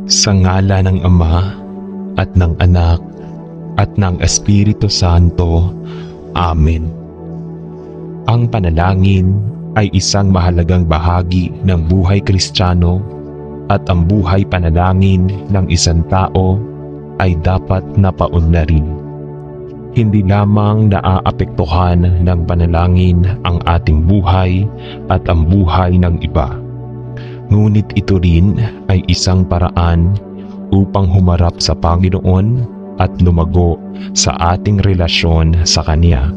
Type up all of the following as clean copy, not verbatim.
Sa ngala ng Ama at ng Anak at ng Espiritu Santo. Amen. Ang panalangin ay isang mahalagang bahagi ng buhay Kristiyano at ang buhay panalangin ng isang tao ay dapat na paunlarin. Hindi lamang naaapektuhan ng panalangin ang ating buhay at ang buhay ng iba. Ngunit ito rin ay isang paraan upang humarap sa Panginoon at lumago sa ating relasyon sa Kanya.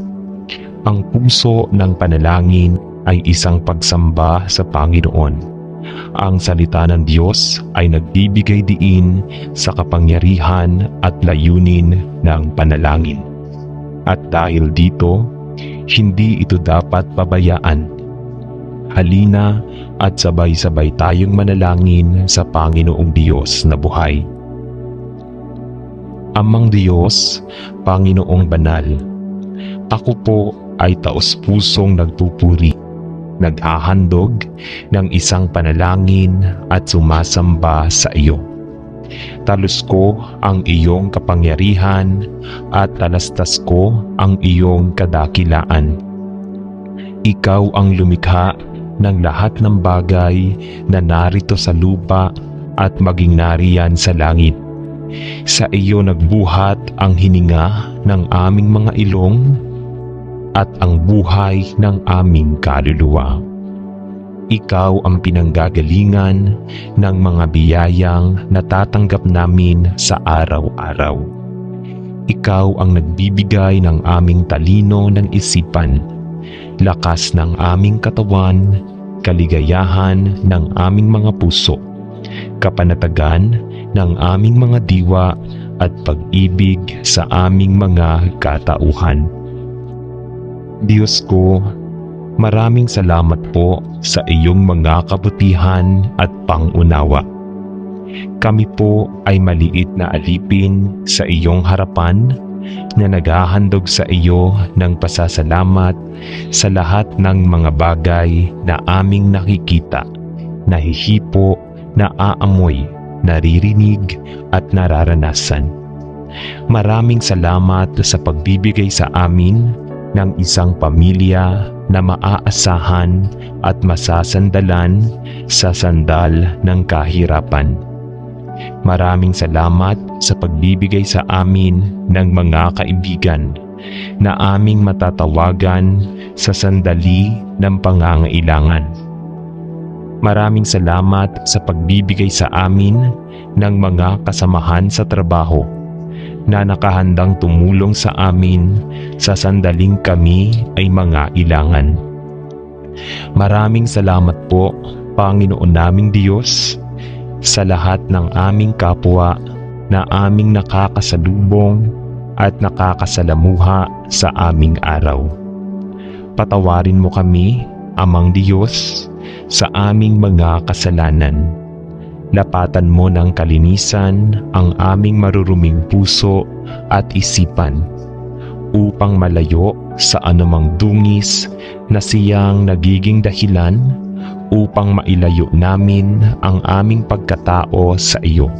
Ang puso ng panalangin ay isang pagsamba sa Panginoon. Ang salita ng Diyos ay nagbibigay diin sa kapangyarihan at layunin ng panalangin. At dahil dito, hindi ito dapat pabayaan. Halina at sabay-sabay tayong manalangin sa Panginoong Diyos na buhay. Amang Diyos, Panginoong Banal, ako po ay taos-pusong nagpupuri, naghahandog ng isang panalangin at sumasamba sa iyo. Talus ko ang iyong kapangyarihan at talastas ko ang iyong kadakilaan. Ikaw ang lumikha ng lahat ng bagay na narito sa lupa at maging nariyan sa langit. Sa iyo nagbuhat ang hininga ng aming mga ilong at ang buhay ng aming kaluluwa. Ikaw ang pinanggagalingan ng mga biyayang natatanggap namin sa araw-araw. Ikaw ang nagbibigay ng aming talino ng isipan, lakas ng aming katawan, kaligayahan ng aming mga puso, kapanatagan ng aming mga diwa at pag-ibig sa aming mga katauhan. Diyos ko, maraming salamat po sa iyong mga kabutihan at pangunawa. Kami po ay maliit na alipin sa iyong harapan na naghahandog sa iyo ng pasasalamat sa lahat ng mga bagay na aming nakikita, nahihipo, naaamoy, naririnig at nararanasan. Maraming salamat sa pagbibigay sa amin ng isang pamilya na maaasahan at masasandalan sa sandal ng kahirapan. Maraming salamat sa pagbibigay sa amin ng mga kaibigan na aming matatawagan sa sandali ng pangangailangan. Maraming salamat sa pagbibigay sa amin ng mga kasamahan sa trabaho na nakahandang tumulong sa amin sa sandaling kami ay mga ilangan. Maraming salamat po, Panginoon naming Diyos, sa lahat ng aming kapwa na aming nakakasalubong at nakakasalamuha sa aming araw. Patawarin mo kami, Amang Diyos, sa aming mga kasalanan. Lapatan mo ng kalinisan ang aming maruruming puso at isipan upang malayo sa anumang dungis na siyang nagiging dahilan upang mailayo namin ang aming pagkatao sa iyo.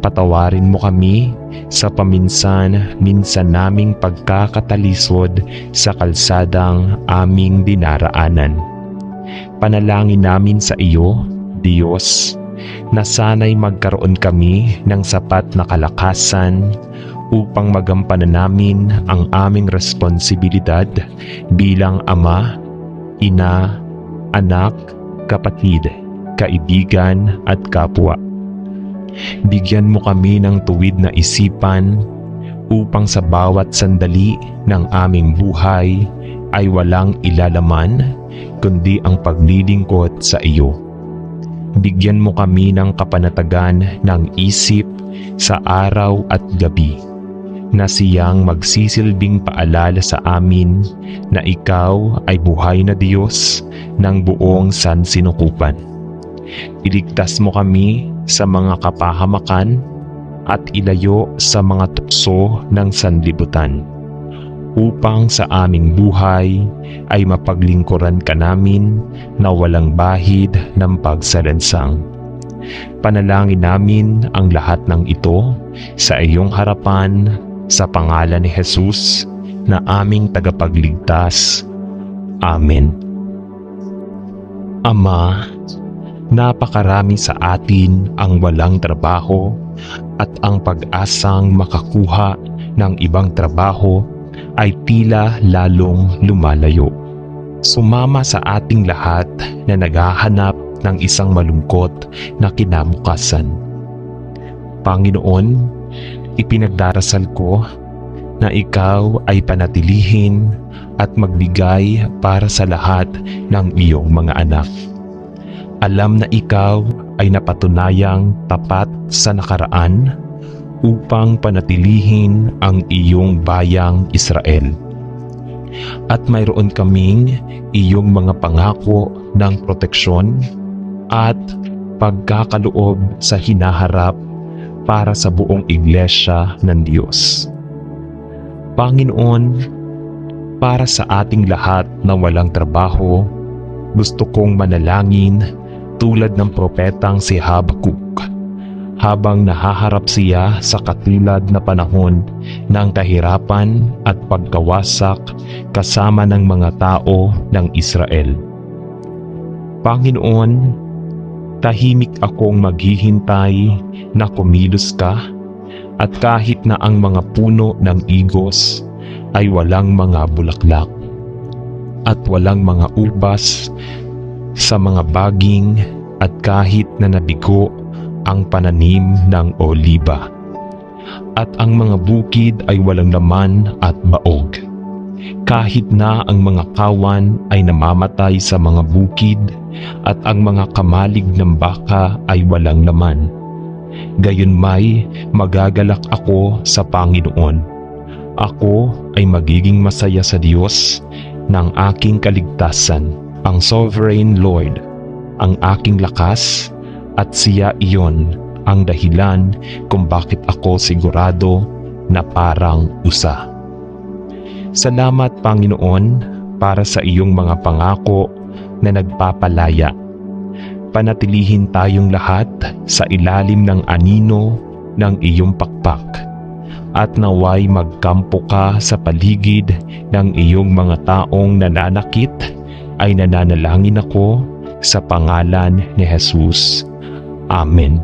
Patawarin mo kami sa paminsan-minsan naming pagkakatalisod sa kalsadang aming dinaraanan. Panalangin namin sa iyo, Diyos, na sana'y magkaroon kami ng sapat na kalakasan upang magampanan namin ang aming responsibilidad bilang ama, ina, anak, kapatid, kaibigan at kapwa. Bigyan mo kami ng tuwid na isipan upang sa bawat sandali ng aming buhay ay walang ilalaman kundi ang paglilingkod sa iyo. Bigyan mo kami ng kapanatagan ng isip sa araw at gabi na siyang magsisilbing paalala sa amin na ikaw ay buhay na Diyos ng buong sansinukupan. Iligtas mo kami sa mga kapahamakan at ilayo sa mga tukso ng sanlibutan upang sa aming buhay ay mapaglingkuran ka namin na walang bahid ng pagsalansang. Panalangin namin ang lahat ng ito sa iyong harapan sa pangalan ni Jesus na aming tagapagligtas. Amen. Ama, napakarami sa atin ang walang trabaho at ang pag-asang makakuha ng ibang trabaho ay tila lalong lumalayo. Sumama sa ating lahat na naghahanap ng isang malungkot na kinabukasan. Panginoon, ipinagdarasal ko na ikaw ay panatilihin at magbigay para sa lahat ng iyong mga anak. Alam na ikaw ay napatunayang tapat sa nakaraan upang panatilihin ang iyong bayang Israel. At mayroon kaming iyong mga pangako ng proteksyon at pagkakaloob sa hinaharap para sa buong iglesia ng Diyos. Panginoon, para sa ating lahat na walang trabaho, gusto kong manalangin tulad ng propetang si Habakuk habang nahaharap siya sa katulad na panahon ng kahirapan at pagkawasak kasama ng mga tao ng Israel. Panginoon, tahimik akong maghihintay na kumilos ka at kahit na ang mga puno ng igos ay walang mga bulaklak at walang mga ubas sa mga baging at kahit na nabigo ang pananim ng oliba at ang mga bukid ay walang laman at baog. Kahit na ang mga kawan ay namamatay sa mga bukid at ang mga kamalig ng baka ay walang laman, gayunmay magagalak ako sa Panginoon. Ako ay magiging masaya sa Diyos ng aking kaligtasan, ang Sovereign Lord, ang aking lakas, at siya iyon ang dahilan kung bakit ako sigurado na parang usa. Salamat, Panginoon, para sa iyong mga pangako na nagpapalaya. Panatilihin tayong lahat sa ilalim ng anino ng iyong pakpak at naway magkampo ka sa paligid ng iyong mga taong nananakit ay nananalangin ako sa pangalan ni Jesus. Amen.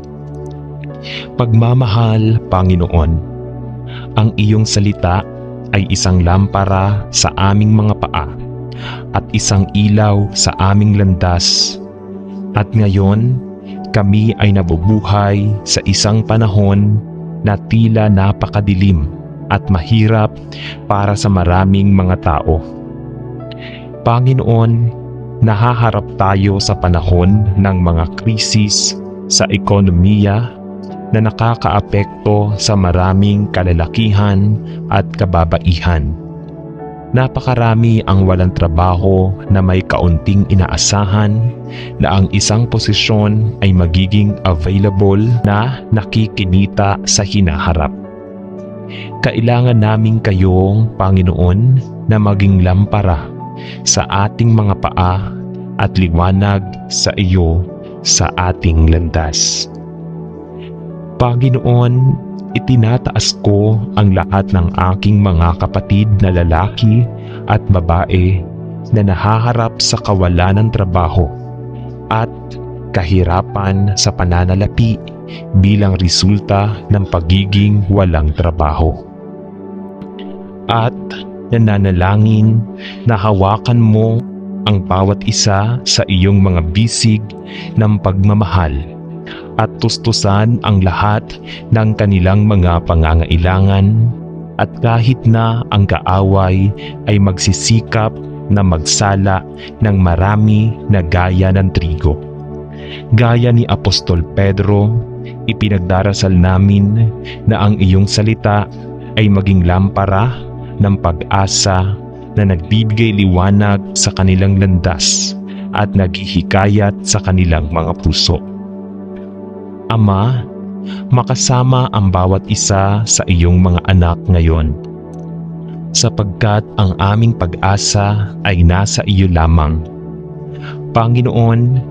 Pagmamahal, Panginoon, ang iyong salita ay isang lampara sa aming mga paa at isang ilaw sa aming landas. At ngayon, kami ay nabubuhay sa isang panahon na tila napakadilim at mahirap para sa maraming mga tao. Panginoon, nahaharap tayo sa panahon ng mga krisis sa ekonomiya na nakakaapekto sa maraming kalalakihan at kababaihan. Napakarami ang walang trabaho na may kaunting inaasahan na ang isang posisyon ay magiging available na nakikinita sa hinaharap. Kailangan namin kayong, Panginoon, na maging lampara sa ating mga paa at liwanag sa iyo sa ating landas. Panginoon, itinataas ko ang lahat ng aking mga kapatid na lalaki at babae na nahaharap sa kawalan ng trabaho at kahirapan sa pananalapi bilang resulta ng pagiging walang trabaho. At nananalangin na hawakan mo ang bawat isa sa iyong mga bisig ng pagmamahal at tustusan ang lahat ng kanilang mga pangangailangan at kahit na ang kaaway ay magsisikap na magsala ng marami na gaya ng trigo. Gaya ni Apostol Pedro, ipinagdarasal namin na ang iyong salita ay maging lampara ng pag-asa na nagbibigay liwanag sa kanilang landas at naghihikayat sa kanilang mga puso. Ama, makasama ang bawat isa sa iyong mga anak ngayon, sapagkat ang aming pag-asa ay nasa iyo lamang. Panginoon,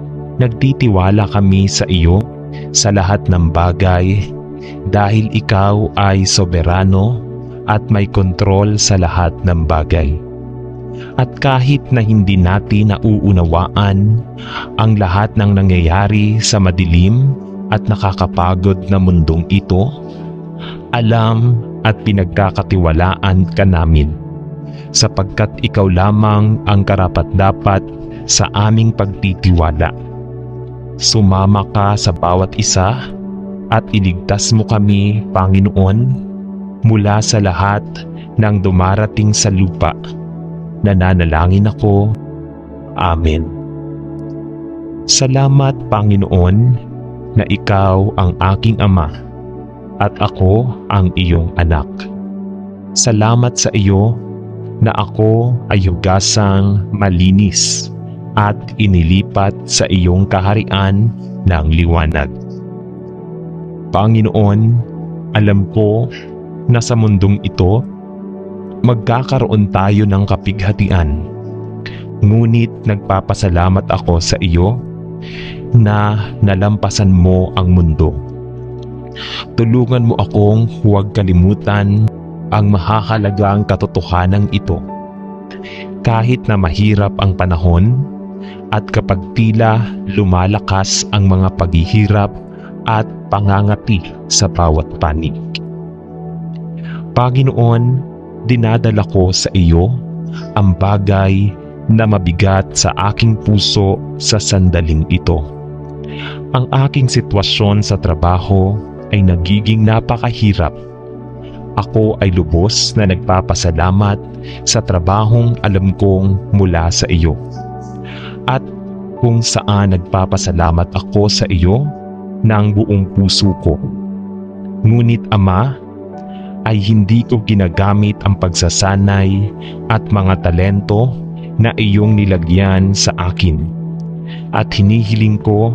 nagtitiwala kami sa iyo sa lahat ng bagay dahil ikaw ay soberano at may kontrol sa lahat ng bagay. At kahit na hindi natin nauunawaan ang lahat ng nangyayari sa madilim at nakakapagod na mundong ito, alam at pinagkakatiwalaan ka namin sapagkat ikaw lamang ang karapat-dapat sa aming pagtitiwala. Sumama ka sa bawat isa at iligtas mo kami, Panginoon, mula sa lahat ng dumarating sa lupa. Nananalangin ako. Amen. Salamat, Panginoon, na ikaw ang aking ama at ako ang iyong anak. Salamat sa iyo na ako ay hugasang malinis at inilipat sa iyong kaharian ng liwanag. Panginoon, alam ko na sa mundong ito, magkakaroon tayo ng kapighatian. Ngunit nagpapasalamat ako sa iyo na nalampasan mo ang mundo. Tulungan mo akong huwag kalimutan ang mahahalagang katotohanan ito. Kahit na mahirap ang panahon at kapag tila lumalakas ang mga paghihirap at pangangati sa bawat panig. Panginoon, dinadala ko sa iyo ang bagay na mabigat sa aking puso sa sandaling ito. Ang aking sitwasyon sa trabaho ay nagiging napakahirap. Ako ay lubos na nagpapasalamat sa trabahong alam kong mula sa iyo. At kung saan nagpapasalamat ako sa iyo ng buong puso ko. Ngunit Ama, ay hindi ko ginagamit ang pagsasanay at mga talento na iyong nilagyan sa akin. At hinihiling ko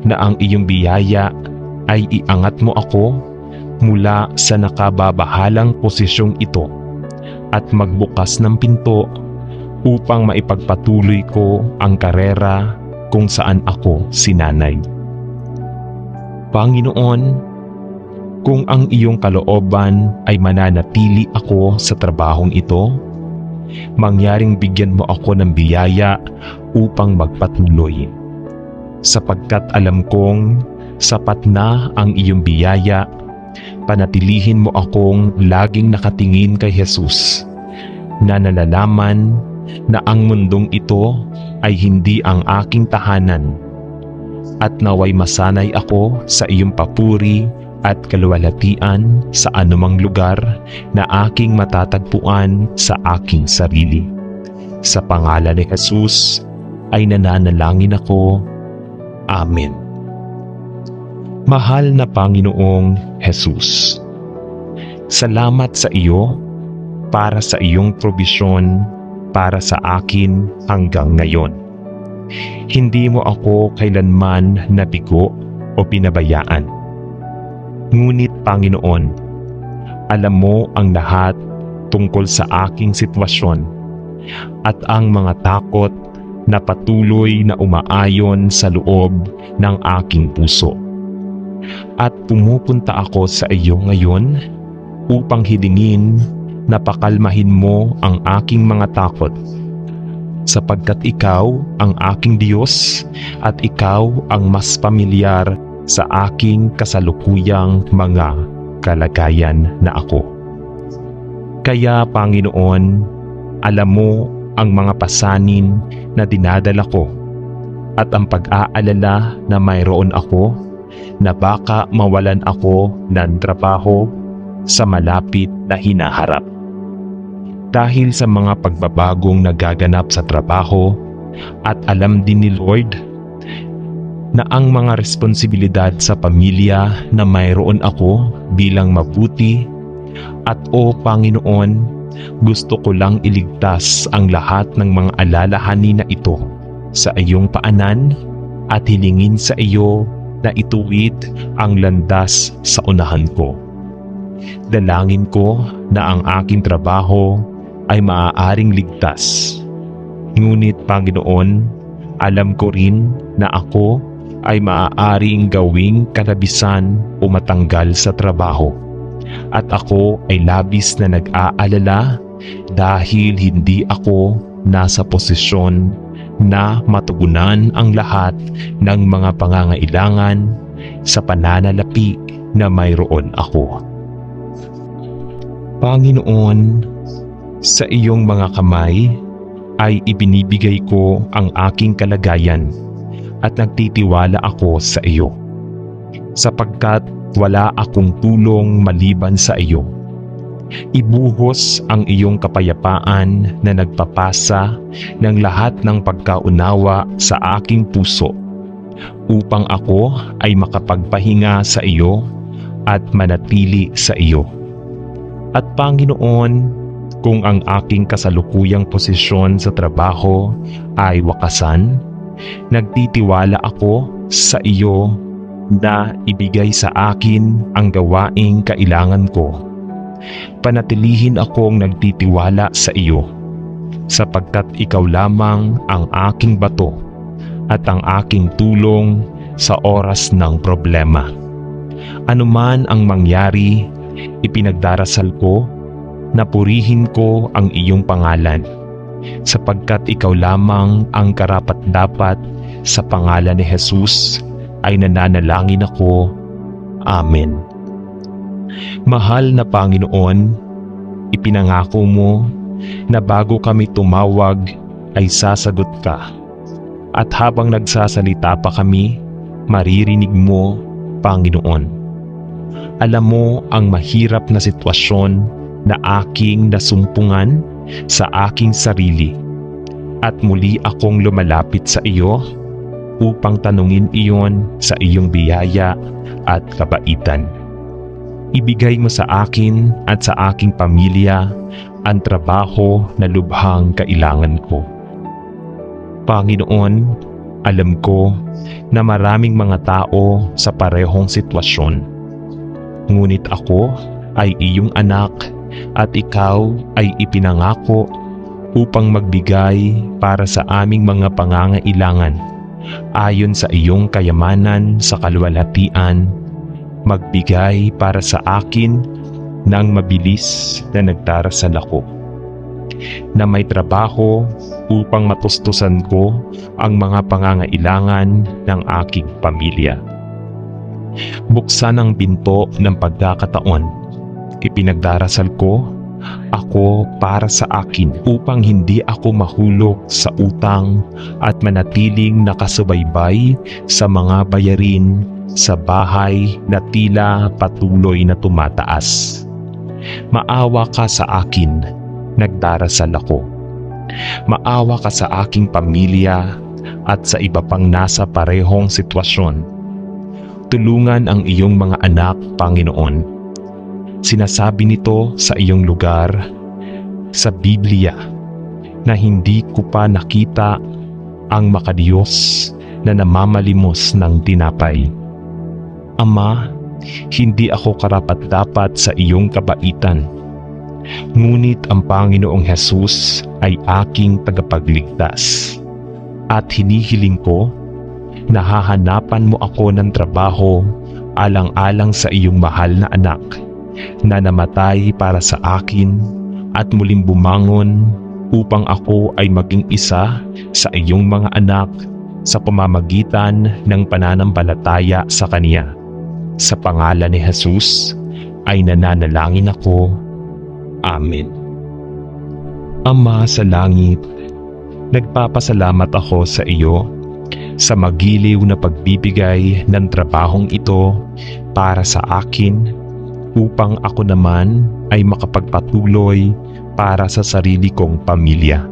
na ang iyong biyaya ay iangat mo ako mula sa nakababahalang posisyong ito at magbukas ng pinto upang maipagpatuloy ko ang karera kung saan ako sinanay. Panginoon, kung ang iyong kalooban ay mananatili ako sa trabahong ito, mangyaring bigyan mo ako ng biyaya upang magpatuloy. Sapagkat alam kong sapat na ang iyong biyaya, panatilihin mo akong laging nakatingin kay Jesus, na nalalaman na ang mundong ito ay hindi ang aking tahanan, at naway masanay ako sa iyong papuri at kaluwalhatian sa anumang lugar na aking matatagpuan sa aking sarili. Sa pangalan ni Jesus ay nananalangin ako. Amen. Mahal na Panginoong Jesus, salamat sa iyo para sa iyong probisyon para sa akin hanggang ngayon. Hindi mo ako kailanman nabigo o pinabayaan. Ngunit Panginoon, alam mo ang lahat tungkol sa aking sitwasyon at ang mga takot na patuloy na umaayon sa loob ng aking puso. At pumupunta ako sa iyo ngayon upang hilingin na pakalmahin mo ang aking mga takot, sapagkat ikaw ang aking Diyos at ikaw ang mas pamilyar sa aking kasalukuyang mga kalagayan na ako. Kaya Panginoon, alam mo ang mga pasanin na dinadala ko at ang pag-aalala na mayroon ako na baka mawalan ako ng trabaho sa malapit na hinaharap. Dahil sa mga pagbabagong nagaganap sa trabaho at alam din ni Lord na ang mga responsibilidad sa pamilya na mayroon ako bilang mabuti at Panginoon, gusto ko lang iligtas ang lahat ng mga alalahanin na ito sa iyong paanan at hilingin sa iyo na ituwid ang landas sa unahan ko. Dalangin ko na ang aking trabaho ay maaaring ligtas. Ngunit Panginoon, alam ko rin na ako ay maaaring gawing kalabisan o matanggal sa trabaho. At ako ay labis na nag-aalala dahil hindi ako nasa posisyon na matugunan ang lahat ng mga pangangailangan sa pananalapi na mayroon ako. Panginoon, sa iyong mga kamay ay ibinibigay ko ang aking kalagayan at nagtitiwala ako sa iyo, sapagkat wala akong tulong maliban sa iyo. Ibuhos ang iyong kapayapaan na nagpapasa ng lahat ng pagkaunawa sa aking puso, upang ako ay makapagpahinga sa iyo at manatili sa iyo. At Panginoon, kung ang aking kasalukuyang posisyon sa trabaho ay wakasan, nagtitiwala ako sa iyo na ibigay sa akin ang gawaing kailangan ko. Panatilihin akong nagtitiwala sa iyo, sapagkat ikaw lamang ang aking bato at ang aking tulong sa oras ng problema. Anuman ang mangyari, ipinagdarasal ko na purihin ko ang iyong pangalan, sapagkat ikaw lamang ang karapat-dapat. Sa pangalan ni Jesus ay nananalangin ako. Amen. Mahal na Panginoon, ipinangako mo na bago kami tumawag ay sasagot ka. At habang nagsasalita pa kami, maririnig mo, Panginoon. Alam mo ang mahirap na sitwasyon na aking nasumpungan sa aking sarili, at muli akong lumalapit sa iyo upang tanungin iyon sa iyong biyaya at kabaitan. Ibigay mo sa akin at sa aking pamilya ang trabaho na lubhang kailangan ko. Panginoon, alam ko na maraming mga tao sa parehong sitwasyon. Ngunit ako ay iyong anak at ikaw ay ipinangako upang magbigay para sa aming mga pangangailangan ayon sa iyong kayamanan sa kaluwalhatian. Magbigay para sa akin ng mabilis na nagdarasal ako, na may trabaho upang matustusan ko ang mga pangangailangan ng aking pamilya. Buksan ang pinto ng pagkakataon. Ipinagdarasal ko ako para sa akin upang hindi ako mahulog sa utang at manatiling nakasubaybay sa mga bayarin sa bahay na tila patuloy na tumataas. Maawa ka sa akin, nagdarasal ako. Maawa ka sa aking pamilya at sa iba pang nasa parehong sitwasyon. Tulungan ang iyong mga anak, Panginoon. Sinasabi nito sa iyong lugar sa Biblia na hindi ko pa nakita ang makadiyos na namamalimos ng tinapay. Ama, hindi ako karapat-dapat sa iyong kabaitan. Ngunit ang Panginoong Hesus ay aking tagapagligtas. At hinihiling ko na hahanapan mo ako ng trabaho alang-alang sa iyong mahal na anak na namatay para sa akin at muling bumangon upang ako ay maging isa sa iyong mga anak sa pamamagitan ng pananampalataya sa Kanya. Sa pangalan ni Jesus ay nananalangin ako. Amen. Ama sa langit, nagpapasalamat ako sa iyo sa magiliw na pagbibigay ng trabahong ito para sa akin upang ako naman ay makapagpatuloy para sa sarili kong pamilya.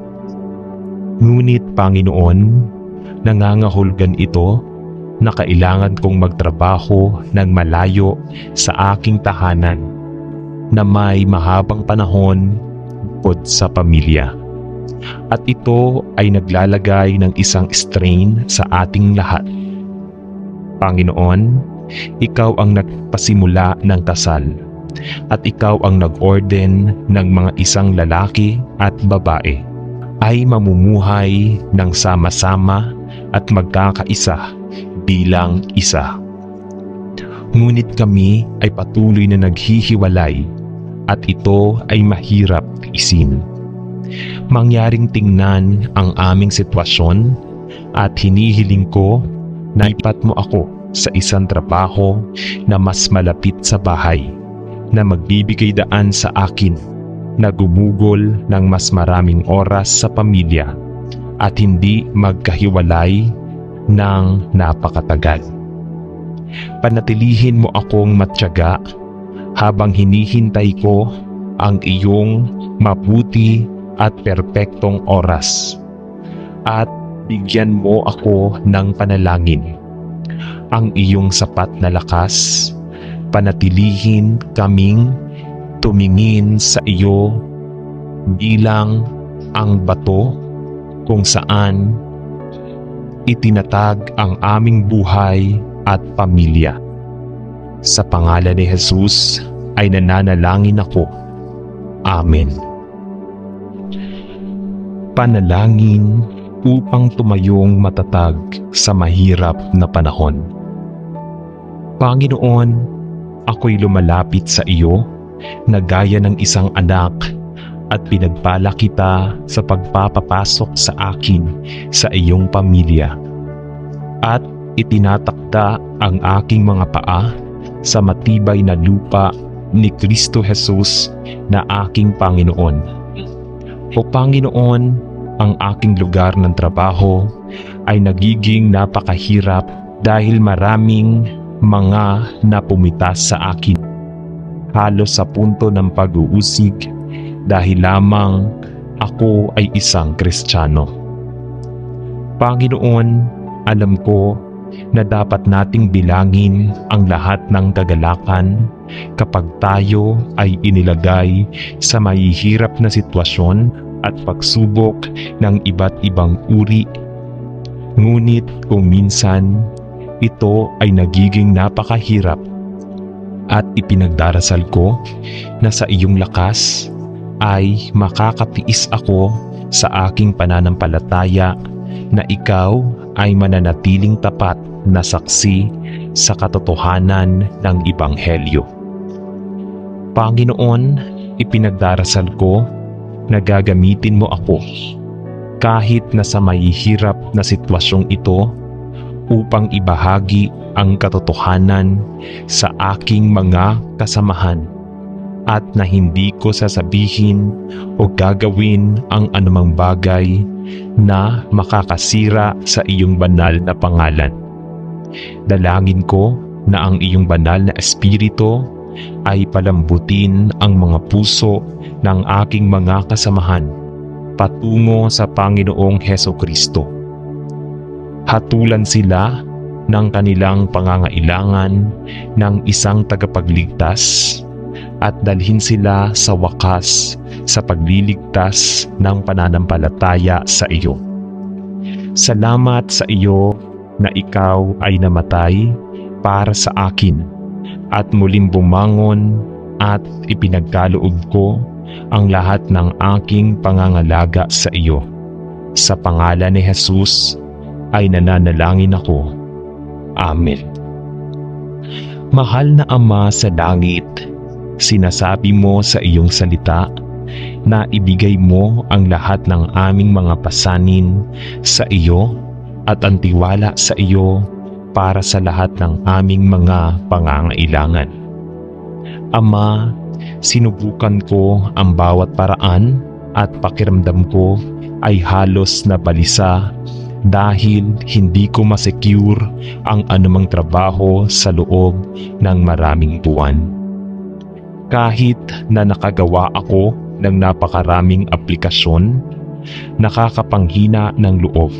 Ngunit Panginoon, nangangahulugan ito na kailangan kong magtrabaho ng malayo sa aking tahanan na may mahabang panahon bukod sa pamilya. At ito ay naglalagay ng isang strain sa ating lahat. Panginoon, ikaw ang nagpasimula ng kasal at ikaw ang nag-orden ng mga isang lalaki at babae ay mamumuhay ng sama-sama at magkakaisa bilang isa. Ngunit kami ay patuloy na naghihiwalay at ito ay mahirap tiisin. Mangyaring tingnan ang aming sitwasyon at hinihiling ko na ipat mo ako sa isang trabaho na mas malapit sa bahay, na magbibigay daan sa akin na gumugol ng mas maraming oras sa pamilya at hindi magkahiwalay ng napakatagal. Panatilihin mo akong matyaga habang hinihintay ko ang iyong mabuti at perpektong oras, at bigyan mo ako ng panalangin. Ang iyong sapat na lakas, panatilihin kaming tumingin sa iyo bilang ang bato kung saan itinatag ang aming buhay at pamilya. Sa pangalan ni Jesus ay nananalangin ako. Amen. Panalangin upang tumayong matatag sa mahirap na panahon. Panginoon, ako'y lumalapit sa iyo na gaya ng isang anak at pinagpala kita sa pagpapapasok sa akin sa iyong pamilya. At itinatakda ang aking mga paa sa matibay na lupa ni Kristo Jesus na aking Panginoon. O Panginoon, ang aking lugar ng trabaho ay nagiging napakahirap dahil maraming mga napumitas sa akin, halos sa punto ng pag-uusig dahil lamang ako ay isang Kristiyano. Panginoon, alam ko na dapat nating bilangin ang lahat ng kagalakan kapag tayo ay inilagay sa mahihirap na sitwasyon at pagsubok ng iba't ibang uri. Ngunit kung minsan, ito ay nagiging napakahirap, at ipinagdarasal ko na sa iyong lakas ay makakatiis ako sa aking pananampalataya na ikaw ay mananatiling tapat na saksi sa katotohanan ng Ebanghelyo. Panginoon, ipinagdarasal ko na gagamitin mo ako kahit na sa mahihirap na sitwasyong ito upang ibahagi ang katotohanan sa aking mga kasamahan, at na hindi ko sasabihin o gagawin ang anumang bagay na makakasira sa iyong banal na pangalan. Dalangin ko na ang iyong banal na espiritu ay palambutin ang mga puso ng aking mga kasamahan patungo sa Panginoong Hesukristo. Hatulan sila ng kanilang pangangailangan ng isang tagapagligtas at dalhin sila sa wakas sa pagliligtas ng pananampalataya sa iyo. Salamat sa iyo na ikaw ay namatay para sa akin at muling bumangon, at ipinagkaloob ko ang lahat ng aking pangangalaga sa iyo. Sa pangalan ni Jesus ay nananalangin ako. Amen. Mahal na Ama sa langit, sinasabi mo sa iyong salita na ibigay mo ang lahat ng aming mga pasanin sa iyo at ang tiwala sa iyo para sa lahat ng aming mga pangangailangan. Ama, sinubukan ko ang bawat paraan at pakiramdam ko ay halos na balisa dahil hindi ko masecure ang anumang trabaho sa loob ng maraming buwan. Kahit na nakagawa ako ng napakaraming aplikasyon, nakakapanghina ng loob.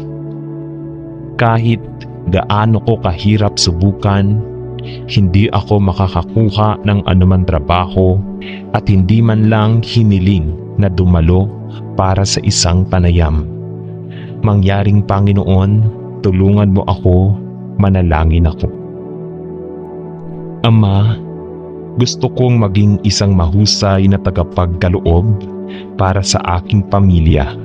Kahit gaano ko kahirap subukan, hindi ako makakakuha ng anumang trabaho at hindi man lang hiniling na dumalo para sa isang panayam. Mangyaring Panginoon, tulungan mo ako, manalangin ako. Ama, gusto kong maging isang mahusay na tagapagkaloob para sa aking pamilya.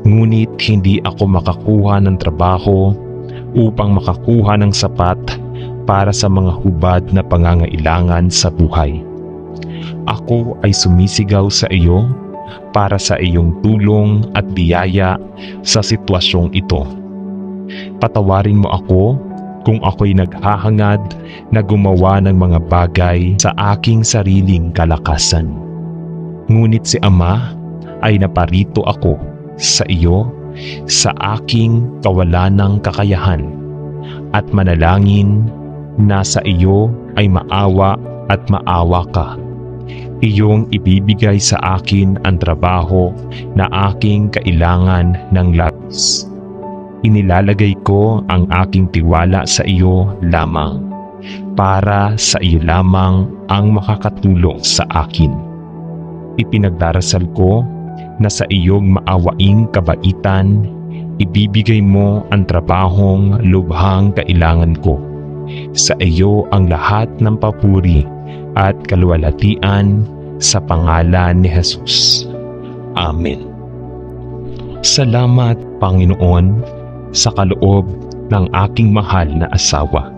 Ngunit hindi ako makakuha ng trabaho upang makakuha ng sapat para sa mga hubad na pangangailangan sa buhay. Ako ay sumisigaw sa iyo para sa iyong tulong at biyaya sa sitwasyong ito. Patawarin mo ako kung ako'y naghahangad na gumawa ng mga bagay sa aking sariling kalakasan. Ngunit si Ama ay naparito ako sa iyo sa aking kawalan ng kakayahan at manalangin na sa iyo ay maawa at maawa ka. Iyong ibibigay sa akin ang trabaho na aking kailangan ng labis. Inilalagay ko ang aking tiwala sa iyo lamang, para sa iyo lamang ang makakatulong sa akin. Ipinagdarasal ko na sa iyong maawaing kabaitan, ibibigay mo ang trabahong lubhang kailangan ko. Sa iyo ang lahat ng papuri at kaluwalhatian sa pangalan ni Jesus. Amen. Salamat, Panginoon, sa kaloob ng aking mahal na asawa.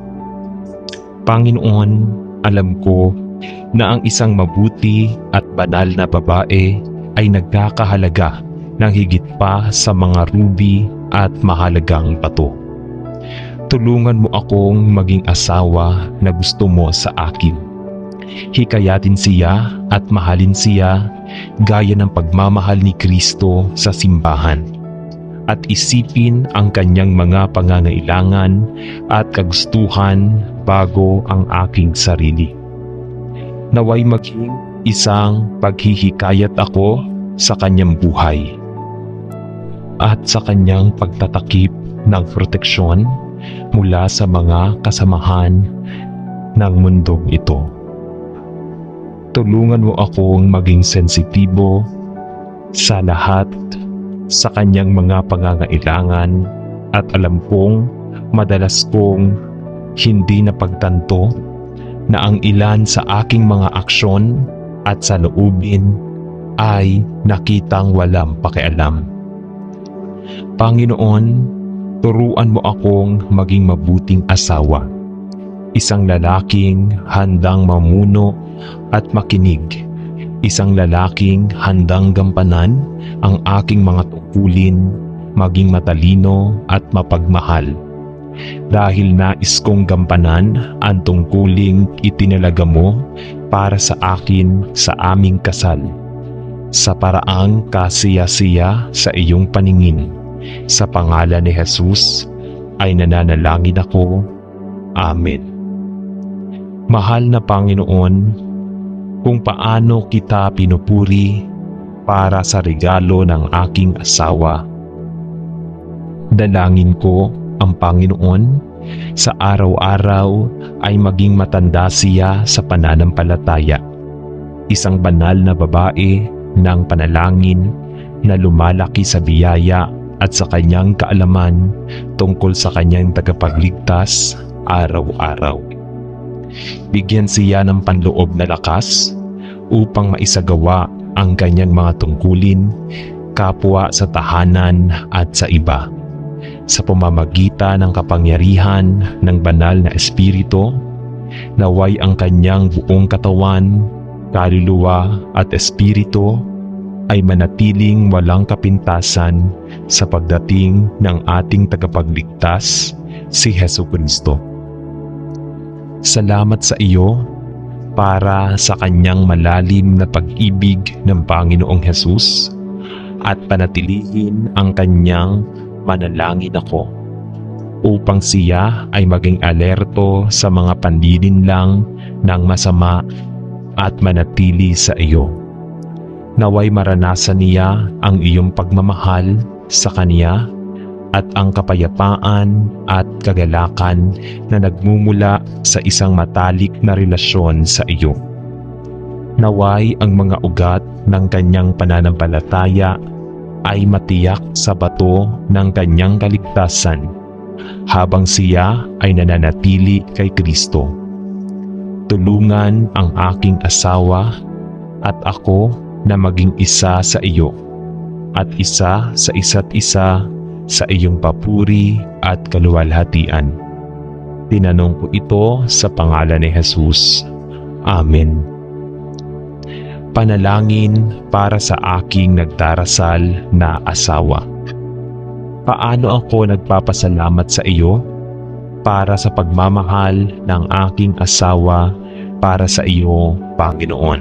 Panginoon, alam ko na ang isang mabuti at banal na babae ay nagkakahalaga ng higit pa sa mga ruby at mahalagang bato. Tulungan mo akong maging asawa na gusto mo sa akin. Hikayatin siya at mahalin siya gaya ng pagmamahal ni Kristo sa simbahan, at isipin ang kanyang mga pangangailangan at kagustuhan bago ang aking sarili. Naway maging isang paghihikayat ako sa kanyang buhay at sa kanyang pagtatakip ng proteksyon mula sa mga kasamahan ng mundong ito. Tulungan mo akong maging sensitibo sa lahat sa kanyang mga pangangailangan, at alam kong madalas kong hindi napagtanto na ang ilan sa aking mga aksyon at saloobin ay nakitang walang pakialam. Panginoon, turuan mo akong maging mabuting asawa, isang lalaking handang mamuno at makinig, isang lalaking handang gampanan ang aking mga tungkulin, maging matalino at mapagmahal. Dahil nais kong gampanan ang tungkuling itinalaga mo para sa akin sa aming kasal, sa paraang kasiya-siya sa iyong paningin. Sa pangalan ni Jesus ay nananalangin ako. Amen. Mahal na Panginoon, kung paano kita pinupuri para sa regalo ng aking asawa, dalangin ko ang Panginoon sa araw-araw ay maging matanda siya sa pananampalataya, isang banal na babae ng panalangin na lumalaki sa biyaya at sa kanyang kaalaman tungkol sa kanyang tagapagligtas araw-araw. Bigyan siya ng panloob na lakas upang maisagawa ang kanyang mga tungkulin, kapwa sa tahanan at sa iba, sa pamamagitan ng kapangyarihan ng banal na Espiritu. Naway ang kanyang buong katawan, kaluluwa at espiritu ay manatiling walang kapintasan sa pagdating ng ating tagapagligtas, si Hesukristo. Salamat sa iyo para sa kanyang malalim na pag-ibig ng Panginoong Hesus, at panatilihin ang kanyang manalangin ako upang siya ay maging alerto sa mga panlilinlang ng masama at manatili sa iyo. Naway maranasan niya ang iyong pagmamahal sa kanya at ang kapayapaan at kagalakan na nagmumula sa isang matalik na relasyon sa iyo. Naway ang mga ugat ng kanyang pananampalataya ay matiyak sa bato ng kanyang kaligtasan habang siya ay nananatili kay Kristo. Tulungan ang aking asawa at ako na maging isa sa iyo at isa sa isa't isa sa iyong papuri at kaluwalhatian. Tinanong ko ito sa pangalan ni Jesus. Amen. Panalangin para sa aking nagdarasal na asawa. Paano ako nagpapasalamat sa iyo para sa pagmamahal ng aking asawa para sa iyo, Panginoon,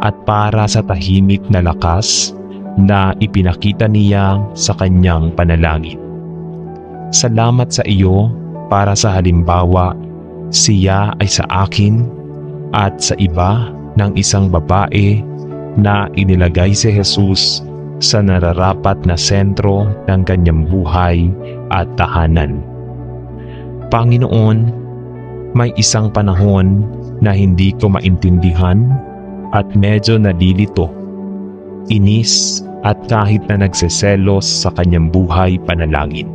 at para sa tahimik na lakas na ipinakita niya sa kanyang panalangin. Salamat sa iyo para sa halimbawa siya ay sa akin at sa iba ng isang babae na inilagay si Jesus sa nararapat na sentro ng kanyang buhay at tahanan. Panginoon, may isang panahon na hindi ko maintindihan at medyo nalilito, inis at kahit na nagseselos sa kanyang buhay panalangin.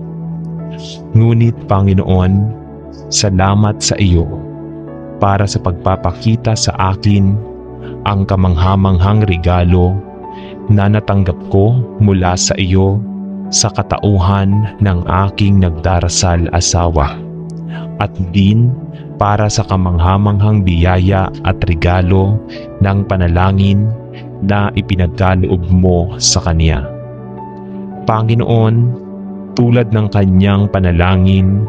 Ngunit Panginoon, salamat sa iyo para sa pagpapakita sa akin ang kamanghamanghang regalo na natanggap ko mula sa iyo sa katauhan ng aking nagdarasal asawa, at din para sa kamanghamanghang biyaya at regalo ng panalangin na ipinagkaloob mo sa kanya. Panginoon, tulad ng kanyang panalangin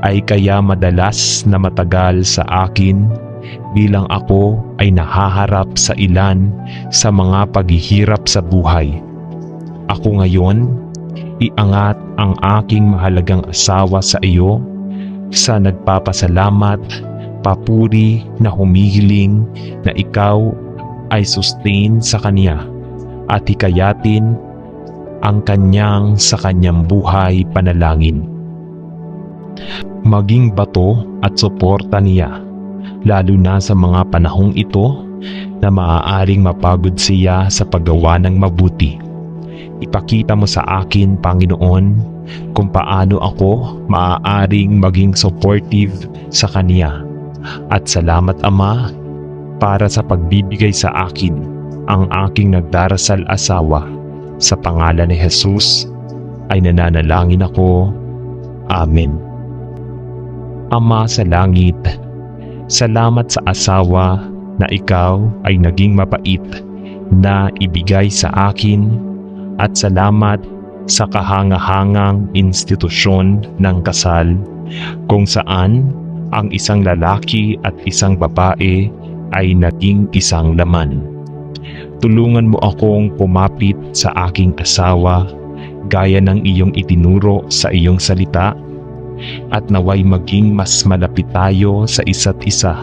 ay kaya madalas na matagal sa akin bilang ako ay nahaharap sa ilan sa mga paghihirap sa buhay. Ako ngayon, iangat ang aking mahalagang asawa sa iyo sa nagpapasalamat, papuri na humihiling na ikaw ay sustain sa kanya at hikayatin ang kanyang sa kanyang buhay panalangin. Maging bato at suporta niya, lalo na sa mga panahong ito na maaaring mapagod siya sa paggawa ng mabuti. Ipakita mo sa akin, Panginoon, kung paano ako maaaring maging supportive sa kanya. At salamat, Ama, para sa pagbibigay sa akin ang aking nagdarasal asawa. Sa pangalan ni Jesus ay nananalangin ako. Amen. Ama sa langit, salamat sa asawa na ikaw ay naging mapait na ibigay sa akin, at salamat sa kahangahangang institusyon ng kasal kung saan ang isang lalaki at isang babae ay naging isang laman. Tulungan mo akong kumapit sa aking asawa gaya ng iyong itinuro sa iyong salita, at naway maging mas malapit tayo sa isa't isa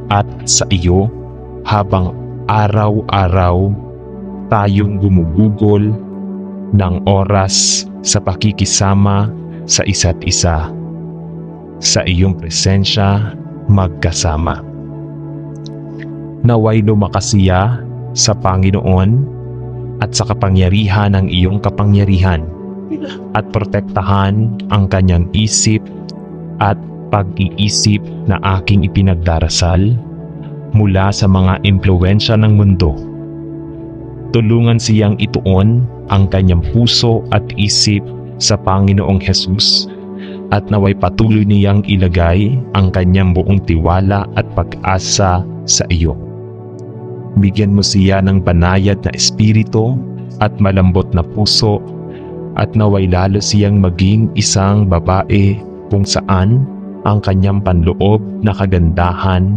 at sa iyo habang araw-araw tayong gumugugol ng oras sa pakikisama sa isa't isa, sa iyong presensya magkasama. Naway lumakas siya sa Panginoon at sa kapangyarihan ng iyong kapangyarihan, at protektahan ang kanyang isip at pag-iisip na aking ipinagdarasal mula sa mga impluwensya ng mundo. Tulungan siyang ituon ang kanyang puso at isip sa Panginoong Jesus, at naway patuloy niyang ilagay ang kanyang buong tiwala at pag-asa sa iyo. Bigyan mo siya ng banayad na espiritu at malambot na puso, at naway lalo siyang maging isang babae kung saan ang kanyang panloob na kagandahan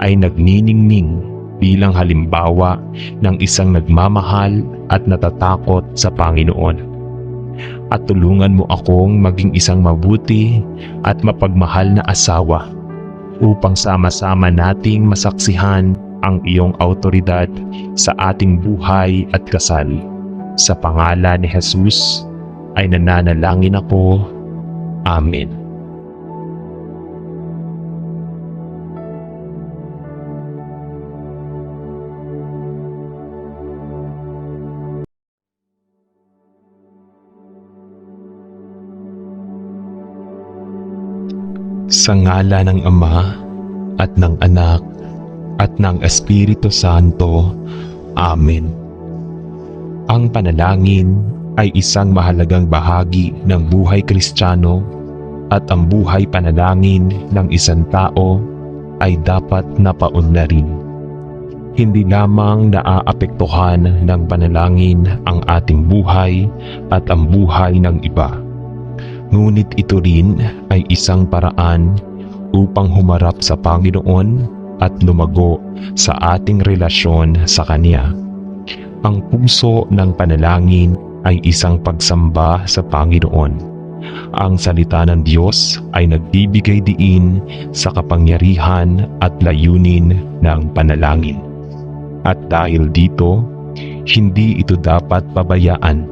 ay nagniningning bilang halimbawa ng isang nagmamahal at natatakot sa Panginoon. At tulungan mo akong maging isang mabuti at mapagmahal na asawa upang sama-sama nating masaksihan ang iyong autoridad sa ating buhay at kasal. Sa pangalan ni Jesus ay nananalangin ako. Amen. Sa ngala ng Ama at ng Anak at ng Espiritu Santo. Amen. Ang panalangin ay isang mahalagang bahagi ng buhay Kristiyano at ang buhay panalangin ng isang tao ay dapat napaunlarin. Hindi lamang naaapektuhan ng panalangin ang ating buhay at ang buhay ng iba, ngunit ito rin ay isang paraan upang humarap sa Panginoon at lumago sa ating relasyon sa Kanya. Ang puso ng panalangin ay isang pagsamba sa Panginoon. Ang salita ng Diyos ay nagbibigay diin sa kapangyarihan at layunin ng panalangin. At dahil dito, hindi ito dapat pabayaan.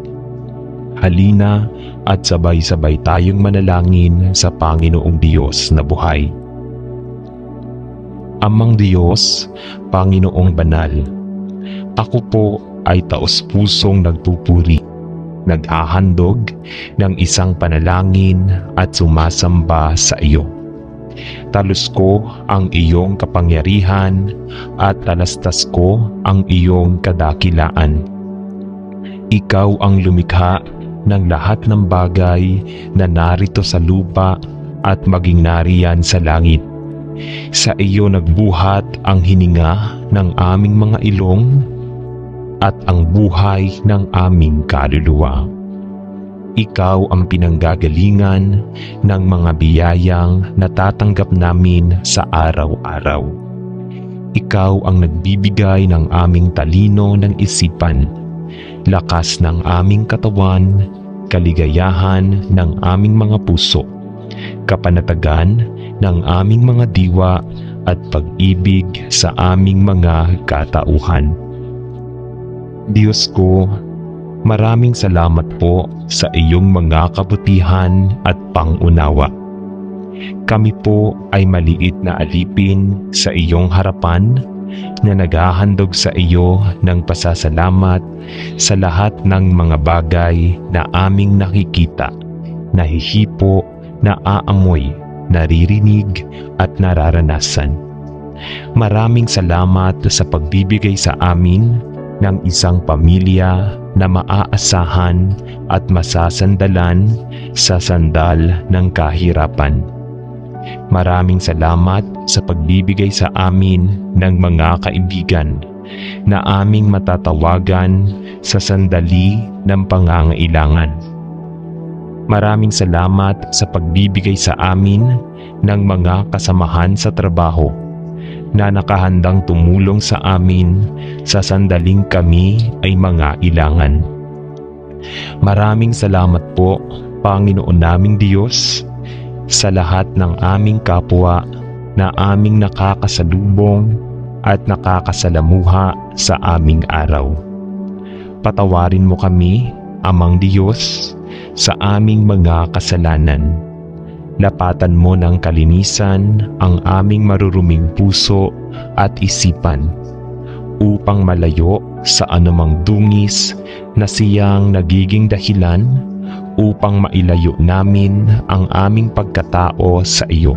Halina at sabay-sabay tayong manalangin sa Panginoong Diyos na buhay. Amang Diyos, Panginoong Banal, ako po ay taos-pusong nagpupuri, naghahandog ng isang panalangin at sumasamba sa iyo. Talus ko ang iyong kapangyarihan at talastas ko ang iyong kadakilaan. Ikaw ang lumikha ng lahat ng bagay na narito sa lupa at maging nariyan sa langit. Sa iyo nagbuhat ang hininga ng aming mga ilong at ang buhay ng aming kaluluwa. Ikaw ang pinanggagalingan ng mga biyayang natatanggap namin sa araw-araw. Ikaw ang nagbibigay ng aming talino ng isipan, lakas ng aming katawan, kaligayahan ng aming mga puso, kapanatagan ng aming mga diwa at pag-ibig sa aming mga katauhan. Diyos ko, maraming salamat po sa iyong mga kabutihan at pangunawa. Kami po ay maliit na alipin sa iyong harapan na naghahandog sa iyo ng pasasalamat sa lahat ng mga bagay na aming nakikita, nahihipo, naaamoy, naririnig at nararanasan. Maraming salamat sa pagbibigay sa amin ng isang pamilya na maaasahan at masasandalan sa sandal ng kahirapan. Maraming salamat sa pagbibigay sa amin ng mga kaibigan na aming matatawagan sa sandali ng pangangailangan. Maraming salamat sa pagbibigay sa amin ng mga kasamahan sa trabaho na nakahandang tumulong sa amin sa sandaling kami ay mga ilangan. Maraming salamat po, Panginoon naming Diyos, sa lahat ng aming kapwa na aming nakakasalubong at nakakasalamuha sa aming araw. Patawarin mo kami, Amang Diyos, sa aming mga kasalanan. Lapatan mo ng kalinisan ang aming maruruming puso at isipan upang malayo sa anumang dungis na siyang nagiging dahilan upang mailayo namin ang aming pagkatao sa iyo.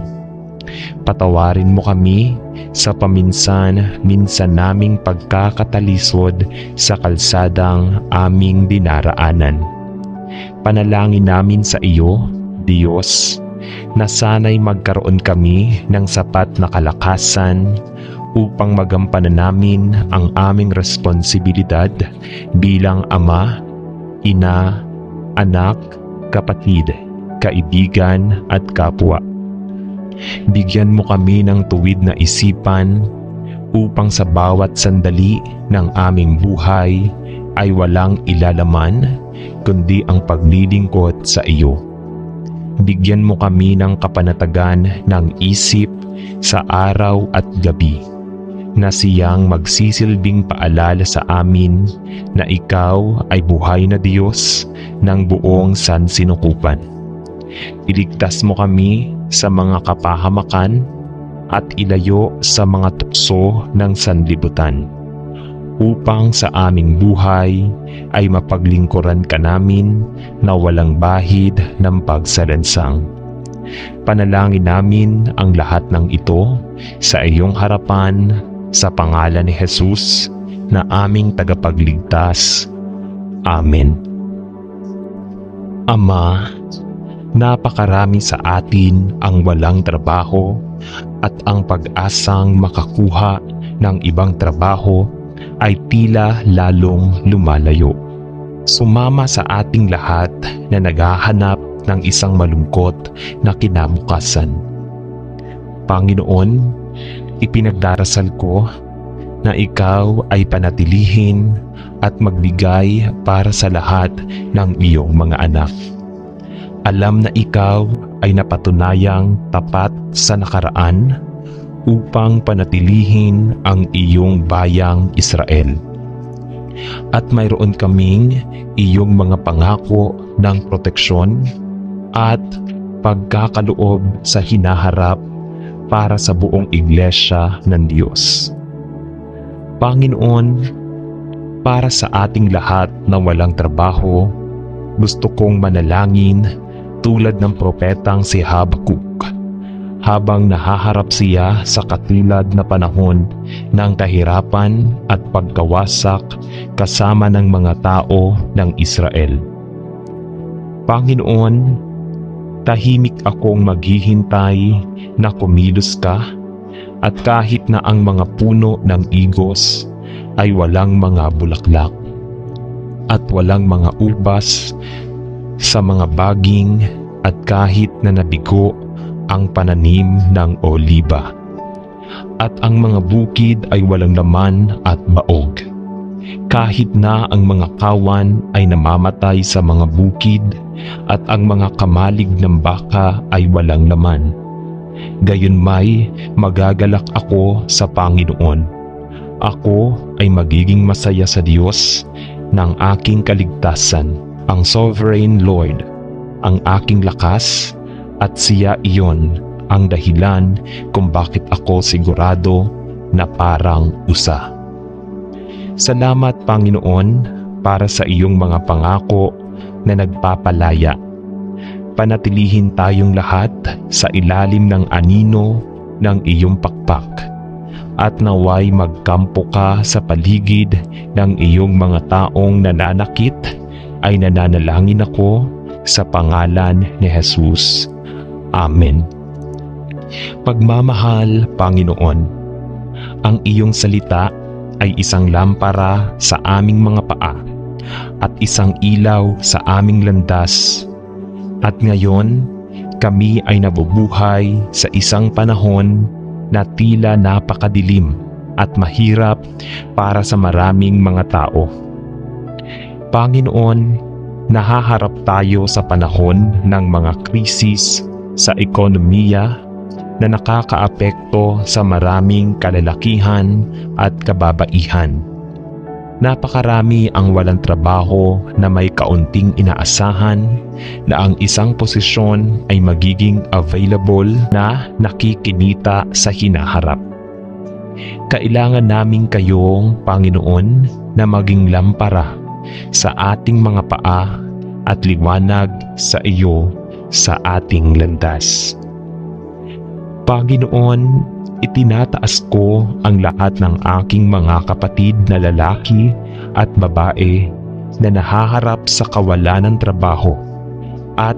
Patawarin mo kami sa paminsan-minsan naming pagkakatalisod sa kalsadang aming dinaraanan. Panalangin namin sa iyo, Diyos, na sana'y magkaroon kami ng sapat na kalakasan upang magampanan namin ang aming responsibilidad bilang ama, ina, anak, kapatid, kaibigan at kapwa. Bigyan mo kami ng tuwid na isipan upang sa bawat sandali ng aming buhay ay walang ilalaman kundi ang paglilingkod sa iyo. Bigyan mo kami ng kapanatagan ng isip sa araw at gabi na siyang magsisilbing paalala sa amin na ikaw ay buhay na Diyos ng buong sansinukupan. Iligtas mo kami sa mga kapahamakan at ilayo sa mga tukso ng sanlibutan upang sa aming buhay ay mapaglingkuran ka namin na walang bahid ng pagsalansang. Panalangin namin ang lahat ng ito sa iyong harapan sa pangalan ni Jesus na aming tagapagligtas. Amen. Ama, napakarami sa atin ang walang trabaho at ang pag-asang makakuha ng ibang trabaho ay tila lalong lumalayo. Sumama sa ating lahat na naghahanap ng isang malungkot na kinabukasan. Panginoon, ipinagdarasal ko na ikaw ay panatilihin at magbigay para sa lahat ng iyong mga anak. Alam na ikaw ay napatunayang tapat sa nakaraan upang panatilihin ang iyong bayang Israel. At mayroon kaming iyong mga pangako ng proteksyon at pagkakaloob sa hinaharap para sa buong iglesia ng Diyos. Panginoon, para sa ating lahat na walang trabaho, gusto kong manalangin tulad ng propetang si Habakuk habang nahaharap siya sa katulad na panahon ng kahirapan at pagkawasak kasama ng mga tao ng Israel. Panginoon, tahimik akong maghihintay na kumilos ka at kahit na ang mga puno ng igos ay walang mga bulaklak at walang mga ubas sa mga baging at kahit na nabigo ang pananim ng oliba at ang mga bukid ay walang laman at baog. Kahit na ang mga kawan ay namamatay sa mga bukid at ang mga kamalig ng baka ay walang laman, gayunmay magagalak ako sa Panginoon. Ako ay magiging masaya sa Diyos ng aking kaligtasan, ang Sovereign Lord, ang aking lakas, at siya iyon ang dahilan kung bakit ako sigurado na parang usa. Salamat, Panginoon, para sa iyong mga pangako na nagpapalaya. Panatilihin tayong lahat sa ilalim ng anino ng iyong pakpak at naway magkampo ka sa paligid ng iyong mga taong nananakit ay nananalangin ako sa pangalan ni Jesus. Amen. Pagmamahal, Panginoon, ang iyong salita ay isang lampara sa aming mga paa at isang ilaw sa aming landas. At ngayon, kami ay nabubuhay sa isang panahon na tila napakadilim at mahirap para sa maraming mga tao. Panginoon, nahaharap tayo sa panahon ng mga krisis sa ekonomiya na nakakaapekto sa maraming kalalakihan at kababaihan. Napakarami ang walang trabaho na may kaunting inaasahan na ang isang posisyon ay magiging available na nakikinita sa hinaharap. Kailangan namin kayong, Panginoon, na maging lampara sa ating mga paa at liwanag sa iyo sa ating landas. Panginoon, itinataas ko ang lahat ng aking mga kapatid na lalaki at babae na nahaharap sa kawalan ng trabaho at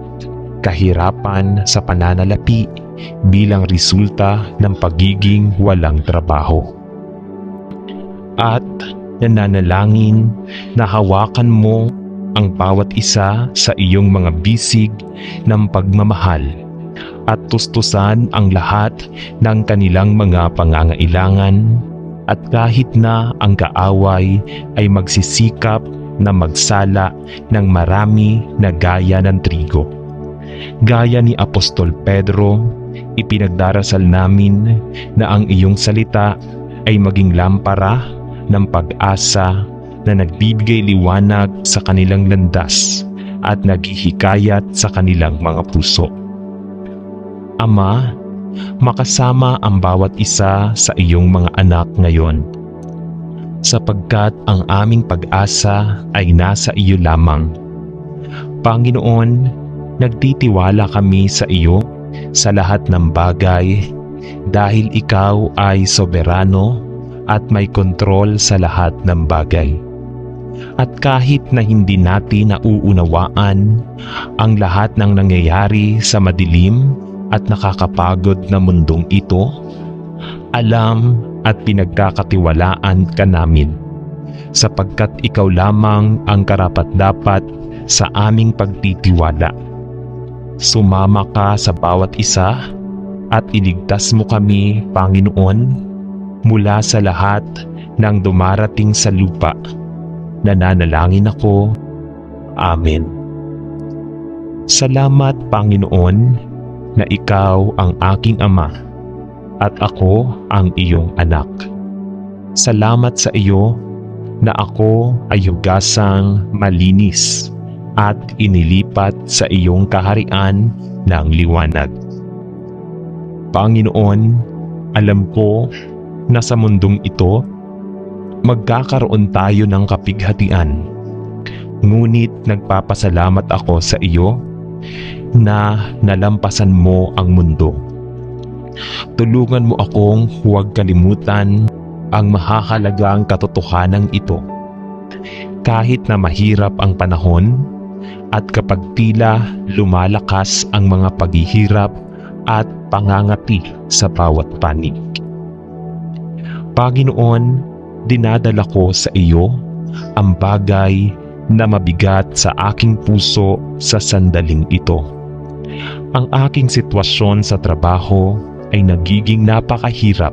kahirapan sa pananalapi bilang resulta ng pagiging walang trabaho. At nananalangin na hawakan mo ang bawat isa sa iyong mga bisig ng pagmamahal at tustusan ang lahat ng kanilang mga pangangailangan at kahit na ang kaaway ay magsisikap na magsala ng marami na gaya ng trigo. Gaya ni Apostol Pedro, ipinagdarasal namin na ang iyong salita ay maging lampara ng pag-asa na nagbibigay liwanag sa kanilang landas at naghihikayat sa kanilang mga puso. Ama, makasama ang bawat isa sa iyong mga anak ngayon, sapagkat ang aming pag-asa ay nasa iyo lamang. Panginoon, nagtitiwala kami sa iyo sa lahat ng bagay dahil ikaw ay soberano at may kontrol sa lahat ng bagay. At kahit na hindi natin nauunawaan ang lahat ng nangyayari sa madilim at nakakapagod na mundong ito, alam at pinagkakatiwalaan ka namin sapagkat ikaw lamang ang karapat-dapat sa aming pagtitiwala. Sumama ka sa bawat isa at iligtas mo kami, Panginoon, mula sa lahat ng dumarating sa lupa. Nananalangin ako. Amen. Salamat, Panginoon, na ikaw ang aking ama at ako ang iyong anak. Salamat sa iyo na ako ay hugasang malinis at inilipat sa iyong kaharian ng liwanag. Panginoon, alam ko na sa mundong ito, magkakaroon tayo ng kapighatian. Ngunit nagpapasalamat ako sa iyo na nalampasan mo ang mundo. Tulungan mo akong huwag kalimutan ang mahahalagang katotohanan ito. Kahit na mahirap ang panahon at kapag tila lumalakas ang mga paghihirap at pangangati sa bawat panig. Panginoon, dinadala ko sa iyo ang bagay na mabigat sa aking puso sa sandaling ito. Ang aking sitwasyon sa trabaho ay nagiging napakahirap.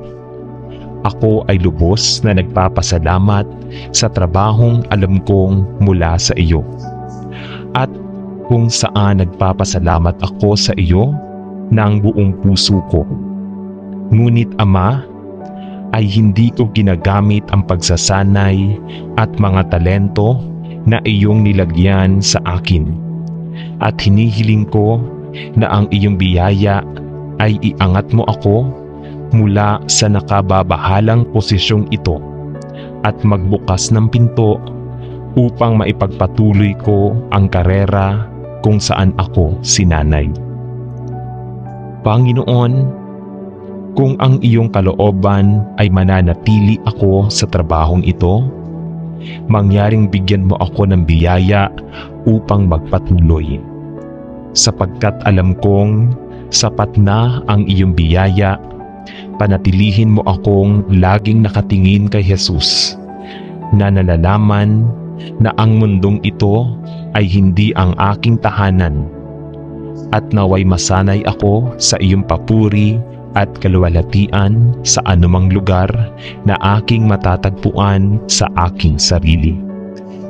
Ako ay lubos na nagpapasalamat sa trabahong alam kong mula sa iyo. At kung saan nagpapasalamat ako sa iyo ng buong puso ko. Ngunit Ama, ay hindi ko ginagamit ang pagsasanay at mga talento na iyong nilagyan sa akin. At hinihiling ko na ang iyong biyaya ay iangat mo ako mula sa nakababahalang posisyong ito at magbukas ng pinto upang maipagpatuloy ko ang karera kung saan ako sinanay. Panginoon, kung ang iyong kalooban ay mananatili ako sa trabahong ito, mangyaring bigyan mo ako ng biyaya upang magpatuloy. Sapagkat alam kong sapat na ang iyong biyaya, panatilihin mo akong laging nakatingin kay Jesus, na nalalaman na ang mundong ito ay hindi ang aking tahanan, at naway masanay ako sa iyong papuri at kaluwalhatian sa anumang lugar na aking matatagpuan sa aking sarili.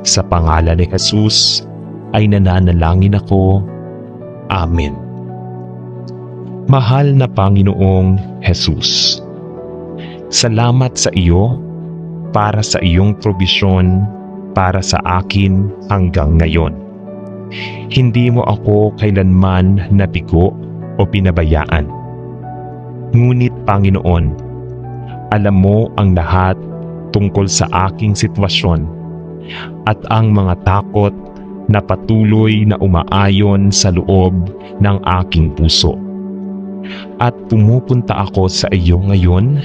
Sa pangalan ni Jesus ay nananalangin ako. Amen. Mahal na Panginoong Jesus, salamat sa iyo para sa iyong probisyon para sa akin hanggang ngayon. Hindi mo ako kailanman nabigo o pinabayaan. Ngunit Panginoon, alam mo ang lahat tungkol sa aking sitwasyon at ang mga takot na patuloy na umaayon sa loob ng aking puso. At pumupunta ako sa iyo ngayon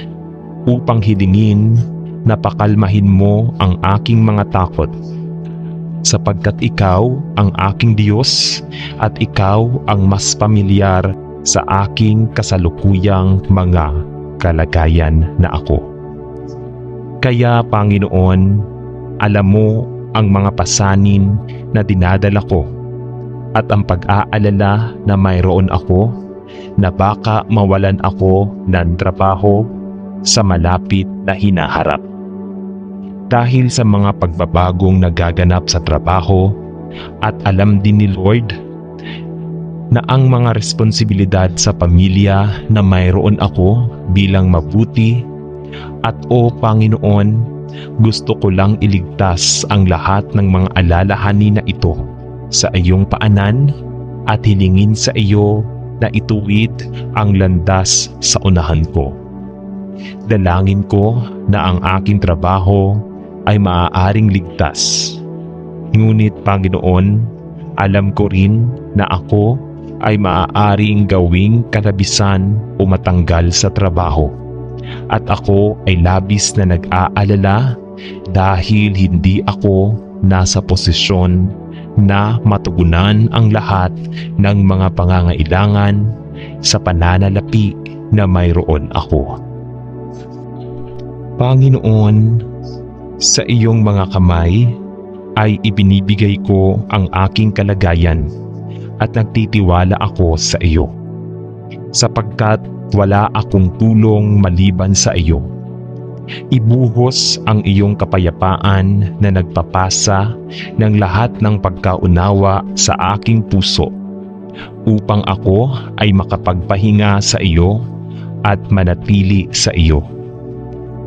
upang hilingin na pakalmahin mo ang aking mga takot, sapagkat ikaw ang aking Diyos at ikaw ang mas pamilyar sa aking kasalukuyang mga kalagayan na ako. Kaya Panginoon, alam mo ang mga pasanin na dinadala ko at ang pag-aalala na mayroon ako na baka mawalan ako ng trabaho sa malapit na hinaharap. Dahil sa mga pagbabagong nagaganap sa trabaho at alam din ni Lord na ang mga responsibilidad sa pamilya na mayroon ako bilang mabuti at Panginoon, gusto ko lang iligtas ang lahat ng mga alalahanin na ito sa iyong paanan at hilingin sa iyo na ituwid ang landas sa unahan ko. Dalangin ko na ang aking trabaho ay maaaring ligtas. Ngunit Panginoon, alam ko rin na ako ay maaaring gawing kalabisan o matanggal sa trabaho. At ako ay labis na nag-aalala dahil hindi ako nasa posisyon na matugunan ang lahat ng mga pangangailangan sa pananalapi na mayroon ako. Panginoon, sa iyong mga kamay ay ibinibigay ko ang aking kalagayan at nagtitiwala ako sa iyo, sapagkat wala akong tulong maliban sa iyo. Ibuhos ang iyong kapayapaan na nagpapasa ng lahat ng pagkaunawa sa aking puso, upang ako ay makapagpahinga sa iyo at manatili sa iyo.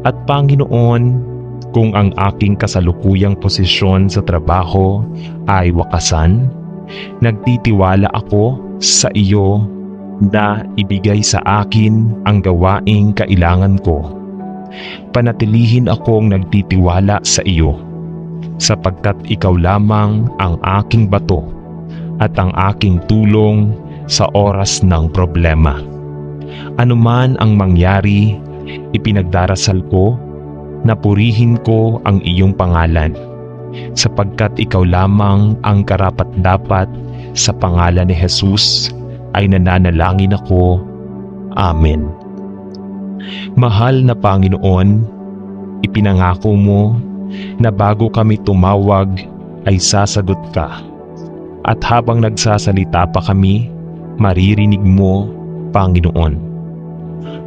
At Panginoon, kung ang aking kasalukuyang posisyon sa trabaho ay wakasan, nagtitiwala ako sa iyo na ibigay sa akin ang gawaing kailangan ko. Panatilihin akong nagtitiwala sa iyo, sapagkat ikaw lamang ang aking bato at ang aking tulong sa oras ng problema. Anuman ang mangyari, ipinagdarasal ko na purihin ko ang iyong pangalan, sapagkat ikaw lamang ang karapat-dapat. Sa pangalan ni Jesus ay nananalangin ako. Amen. Mahal na Panginoon, ipinangako mo na bago kami tumawag ay sasagot ka. At habang nagsasalita pa kami, maririnig mo, Panginoon.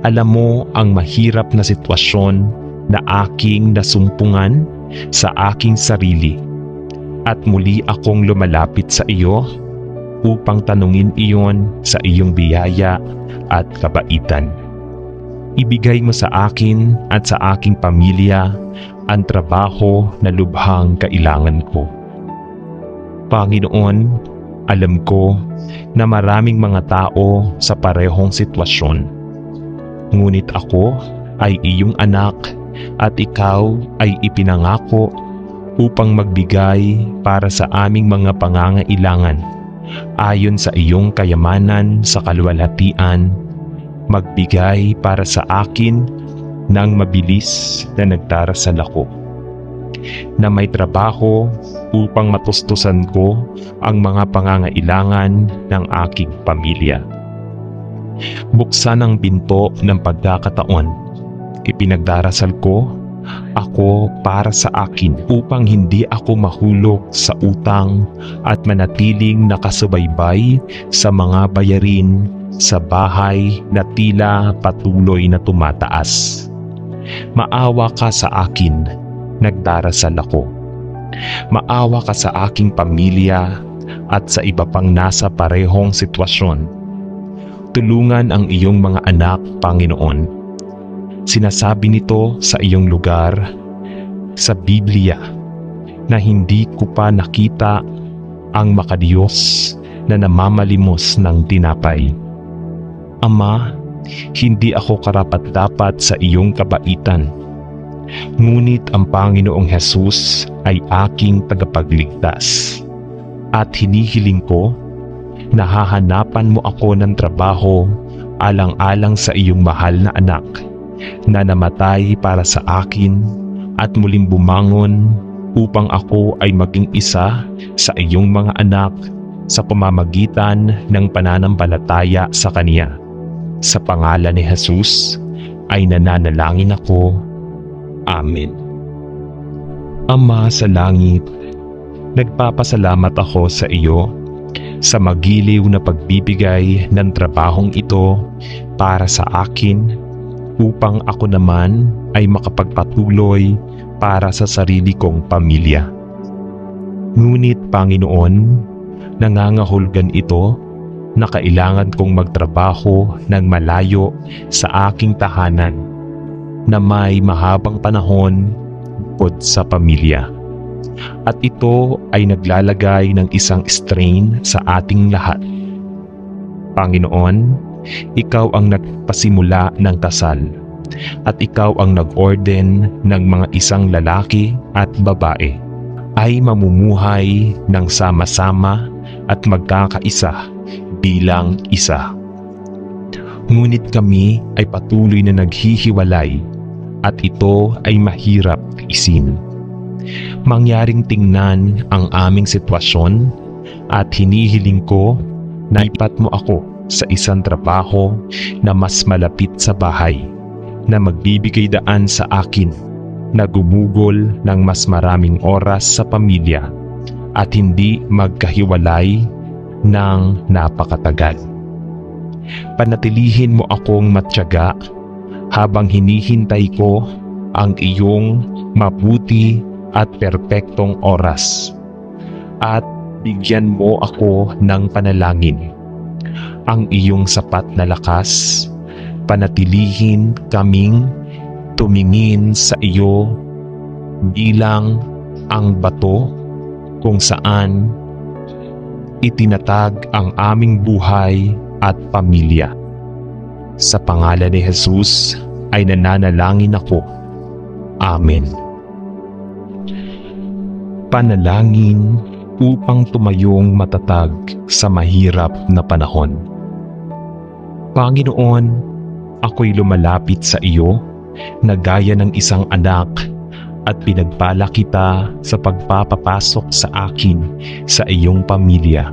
Alam mo ang mahirap na sitwasyon na aking nasumpungan sa aking sarili, at muli akong lumalapit sa iyo upang tanungin iyon sa iyong biyaya at kabaitan. Ibigay mo sa akin at sa aking pamilya ang trabaho na lubhang kailangan ko. Panginoon, alam ko na maraming mga tao sa parehong sitwasyon. Ngunit ako ay iyong anak at ikaw ay ipinangako upang magbigay para sa aming mga pangangailangan ayon sa iyong kayamanan sa kaluwalhatian. Magbigay para sa akin ng mabilis na nagdarasal ako, na may trabaho upang matustusan ko ang mga pangangailangan ng aking pamilya. Buksan ang pinto ng pagkakataon. Ipinagdarasal ko ako para sa akin upang hindi ako mahulog sa utang at manatiling nakasubaybay sa mga bayarin sa bahay na tila patuloy na tumataas. Maawa ka sa akin, nagdarasal ako. Maawa ka sa aking pamilya at sa iba pang nasa parehong sitwasyon. Tulungan ang iyong mga anak, Panginoon. Sinasabi nito sa iyong lugar sa Biblia na hindi ko pa nakita ang makadiyos na namamalimos ng tinapay. Ama, hindi ako karapat-dapat sa iyong kabaitan. Ngunit ang Panginoong Jesus ay aking tagapagligtas. At hinihiling ko na hahanapan mo ako ng trabaho alang-alang sa iyong mahal na anak na namatay para sa akin at muling bumangon upang ako ay maging isa sa iyong mga anak sa pamamagitan ng pananampalataya sa Kanya. Sa pangalan ni Jesus ay nananalangin ako. Amen. Ama sa langit, nagpapasalamat ako sa iyo sa magiliw na pagbibigay ng trabahong ito para sa akin upang ako naman ay makapagpatuloy para sa sarili kong pamilya. Ngunit Panginoon, nangangahulugan ito na kailangan kong magtrabaho ng malayo sa aking tahanan na may mahabang panahon bukod sa pamilya. At ito ay naglalagay ng isang strain sa ating lahat. Panginoon, ikaw ang nagpasimula ng kasal at ikaw ang nag-orden ng mga isang lalaki at babae ay mamumuhay ng sama-sama at magkakaisa bilang isa. Ngunit kami ay patuloy na naghihiwalay at ito ay mahirap isin. Mangyaring tingnan ang aming sitwasyon at hinihiling ko na ipat mo ako sa isang trabaho na mas malapit sa bahay, na magbibigay daan sa akin na gumugol ng mas maraming oras sa pamilya at hindi magkahiwalay ng napakatagal. Panatilihin mo akong matyaga habang hinihintay ko ang iyong mabuti at perpektong oras, at bigyan mo ako ng panalangin. Ang iyong sapat na lakas, panatilihin kaming tumingin sa iyo bilang ang bato kung saan itinatag ang aming buhay at pamilya. Sa pangalan ni Jesus ay nananalangin ako. Amen. Panalangin upang tumayong matatag sa mahirap na panahon. Panginoon, ako'y lumalapit sa iyo na gaya ng isang anak at pinagpala kita sa pagpapapasok sa akin sa iyong pamilya,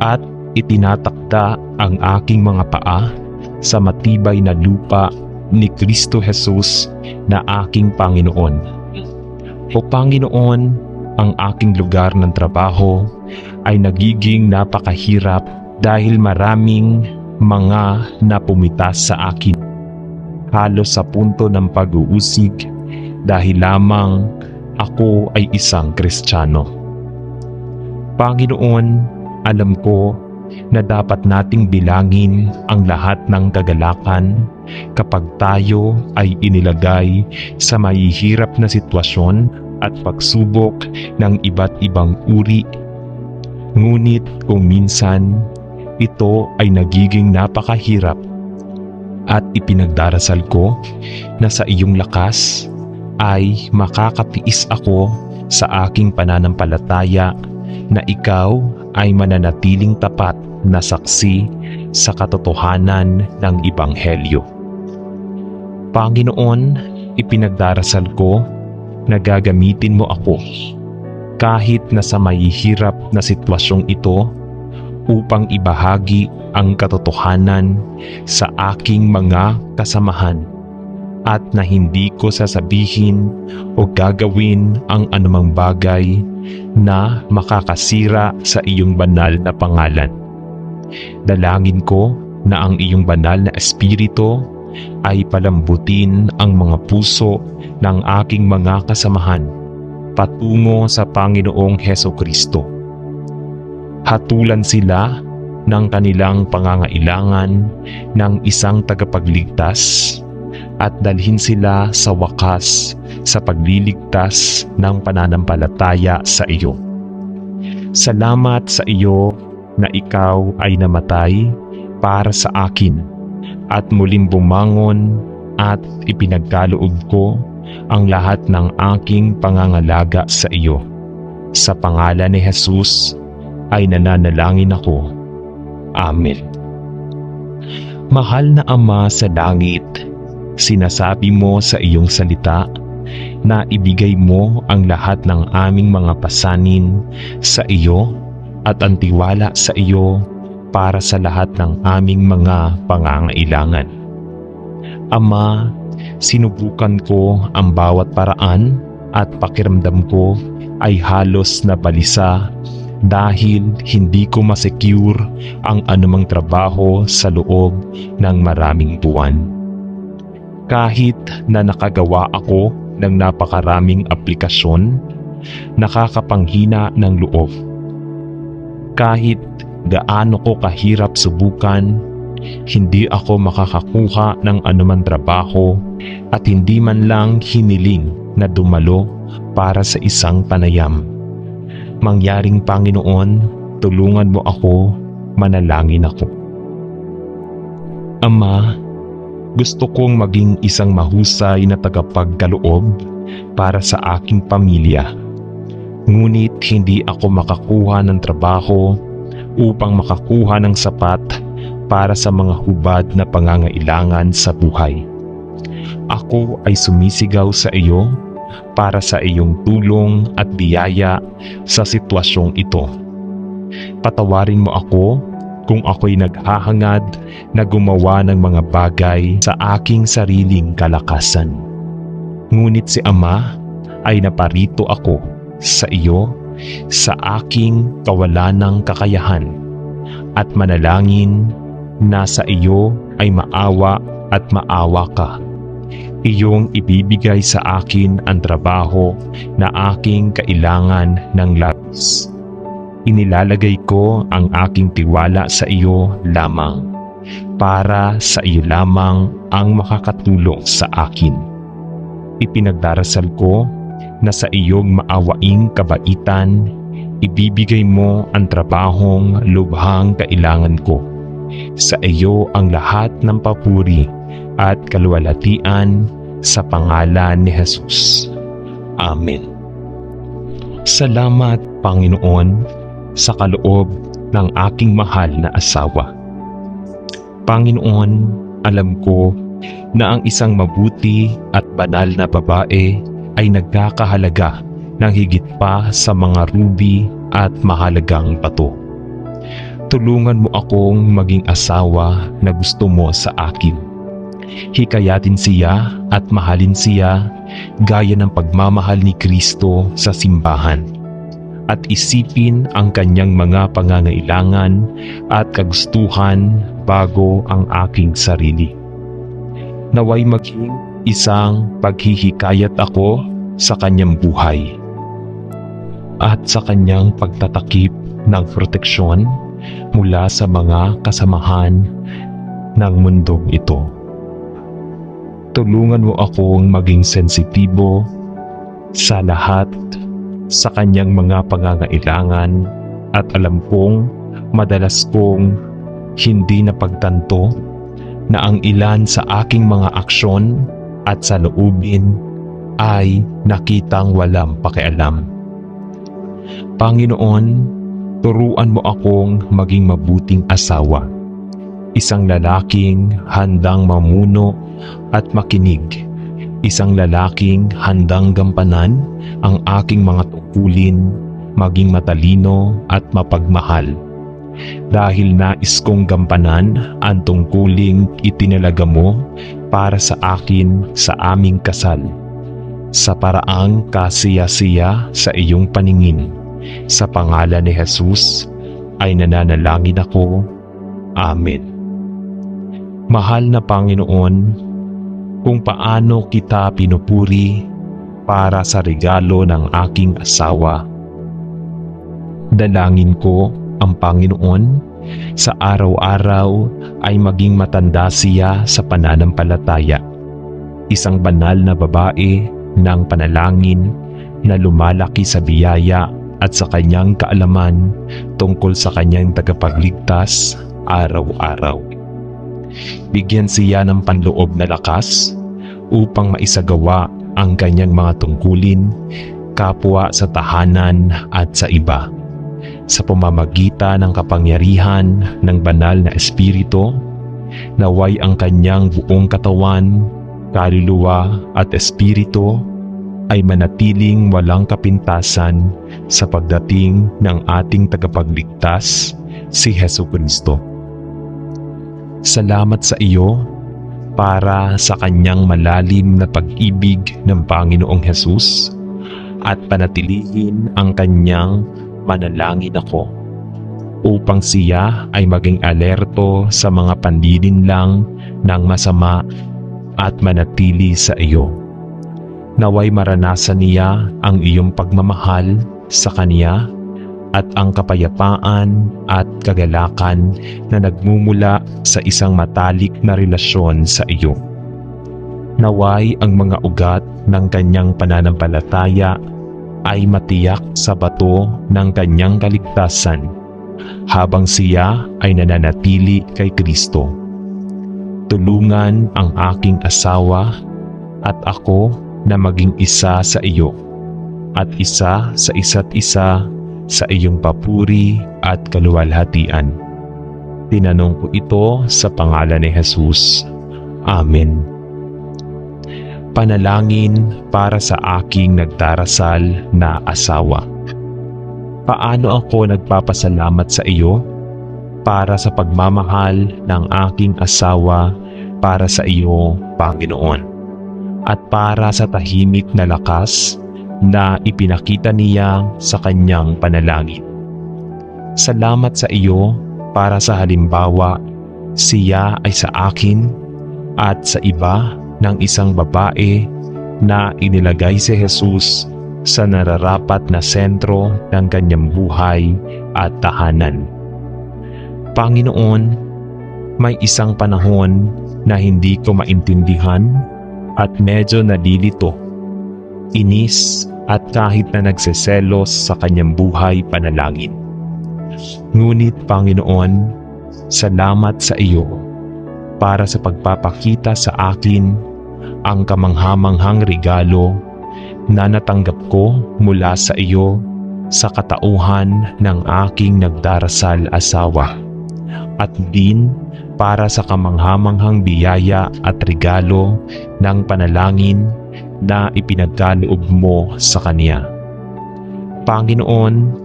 at itinatakda ang aking mga paa sa matibay na lupa ni Kristo Jesus na aking Panginoon. O Panginoon, ang aking lugar ng trabaho ay nagiging napakahirap dahil maraming mga napumitas sa akin, halos sa punto ng pag-uusig dahil lamang ako ay isang Kristiyano. Panginoon, alam ko na dapat nating bilangin ang lahat ng kagalakan kapag tayo ay inilagay sa mahihirap na sitwasyon at pagsubok ng iba't ibang uri. Ngunit kung minsan, ito ay nagiging napakahirap, at ipinagdarasal ko na sa iyong lakas ay makakatiis ako sa aking pananampalataya na ikaw ay mananatiling tapat na saksi sa katotohanan ng Ebanghelyo. Panginoon, ipinagdarasal ko na gagamitin mo ako kahit na sa mahihirap na sitwasyong ito upang ibahagi ang katotohanan sa aking mga kasamahan, at na hindi ko sasabihin o gagawin ang anumang bagay na makakasira sa iyong banal na pangalan. Dalangin ko na ang iyong banal na espiritu ay palambutin ang mga puso ng aking mga kasamahan patungo sa Panginoong Hesukristo. Hatulan sila ng kanilang pangangailangan ng isang tagapagligtas at dalhin sila sa wakas sa pagliligtas ng pananampalataya sa iyo. Salamat sa iyo na ikaw ay namatay para sa akin at muling bumangon, at ipinagkaloob ko ang lahat ng aking pangangalaga sa iyo. Sa pangalan ni Jesus ay nananalangin ako. Amen. Mahal na Ama sa langit, sinasabi mo sa iyong salita na ibigay mo ang lahat ng aming mga pasanin sa iyo at ang tiwala sa iyo para sa lahat ng aming mga pangangailangan. Ama, sinubukan ko ang bawat paraan at pakiramdam ko ay halos na balisa dahil hindi ko masecure ang anumang trabaho sa loob ng maraming buwan. Kahit na nakagawa ako ng napakaraming aplikasyon, nakakapanghina ng loob. Kahit gaano ko kahirap subukan, hindi ako makakakuha ng anumang trabaho at hindi man lang hiniling na dumalo para sa isang panayam. Mangyaring Panginoon, tulungan mo ako, manalangin ako. Ama, gusto kong maging isang mahusay na tagapagkaloob para sa aking pamilya. Ngunit hindi ako makakuha ng trabaho upang makakuha ng sapat para sa mga hubad na pangangailangan sa buhay. Ako ay sumisigaw sa iyo para sa iyong tulong at biyaya sa sitwasyong ito. Patawarin mo ako kung ako'y naghahangad na gumawa ng mga bagay sa aking sariling kalakasan. Ngunit si Ama ay naparito ako sa iyo sa aking kawalan ng kakayahan at manalangin na sa iyo ay maawa at maawa ka. Iyong ibibigay sa akin ang trabaho na aking kailangan ng labis. Inilalagay ko ang aking tiwala sa iyo lamang, para sa iyo lamang ang makakatulong sa akin. Ipinagdarasal ko na sa iyong maawaing kabaitan, ibibigay mo ang trabahong lubhang kailangan ko. Sa iyo ang lahat ng papuri at kaluwalhatian sa pangalan ni Jesus. Amen. Salamat, Panginoon, sa kaloob ng aking mahal na asawa. Panginoon, alam ko na ang isang mabuti at banal na babae ay nagkakahalaga ng higit pa sa mga ruby at mahalagang bato. Tulungan mo akong maging asawa na gusto mo sa akin. Hikayatin siya at mahalin siya gaya ng pagmamahal ni Kristo sa simbahan, at isipin ang kanyang mga pangangailangan at kagustuhan bago ang aking sarili. Naway maging isang paghihikayat ako sa kanyang buhay at sa kanyang pagtatakip ng proteksyon mula sa mga kasamahan ng mundong ito. Tulungan mo akong maging sensitibo sa lahat sa kanyang mga pangangailangan, at alam kong madalas kong hindi napagtanto na ang ilan sa aking mga aksyon at saloobin ay nakitang walang pakialam. Panginoon, turuan mo akong maging mabuting asawa, isang lalaking handang mamuno at makinig, isang lalaking handang gampanan ang aking mga tungkulin, maging matalino at mapagmahal. Dahil nais kong gampanan ang tungkuling itinalaga mo para sa akin sa aming kasal, sa paraang kasiya-siya sa iyong paningin. Sa pangalan ni Jesus ay nananalangin ako. Amen. Mahal na Panginoon, kung paano kita pinupuri para sa regalo ng aking asawa, dalangin ko ang Panginoon sa araw-araw ay maging matanda siya sa pananampalataya, isang banal na babae ng panalangin na lumalaki sa biyaya at sa kanyang kaalaman tungkol sa kanyang tagapagligtas araw-araw. Bigyan siya ng panloob na lakas upang maisagawa ang kanyang mga tungkulin, kapwa sa tahanan at sa iba, sa pamamagitan ng kapangyarihan ng banal na Espiritu. Naway ang kanyang buong katawan, kaluluwa at espiritu ay manatiling walang kapintasan sa pagdating ng ating tagapagligtas, si Hesukristo. Salamat sa iyo para sa kanyang malalim na pag-ibig ng Panginoong Hesus, at panatilihin ang kanyang manalangin ako upang siya ay maging alerto sa mga panlilinlang ng masama at manatili sa iyo. Naway maranasan niya ang iyong pagmamahal sa kanya at ang kapayapaan at kagalakan na nagmumula sa isang matalik na relasyon sa iyo. Naway ang mga ugat ng kanyang pananampalataya ay matiyak sa bato ng kanyang kaligtasan habang siya ay nananatili kay Kristo. Tulungan ang aking asawa at ako na maging isa sa iyo at isa sa isa't isa sa iyong papuri at kaluwalhatian. Tinanong ko ito sa pangalan ni Jesus. Amen. Panalangin para sa aking nagdarasal na asawa. Paano ako nagpapasalamat sa iyo para sa pagmamahal ng aking asawa para sa iyo, Panginoon, at para sa tahimik na lakas na ipinakita niya sa kanyang panalangin. Salamat sa iyo para sa halimbawa siya ay sa akin at sa iba ng isang babae na inilagay si Jesus sa nararapat na sentro ng kanyang buhay at tahanan. Panginoon, may isang panahon na hindi ko maintindihan at medyo nalilito, inis at kahit na nagseselos sa kanyang buhay panalangin. Ngunit Panginoon, salamat sa iyo para sa pagpapakita sa akin ang kamanghamanghang regalo na natanggap ko mula sa iyo sa katauhan ng aking nagdarasal asawa, at din para sa kamanghamanghang biyaya at regalo ng panalangin na ipinagkaloob mo sa kanya. Panginoon,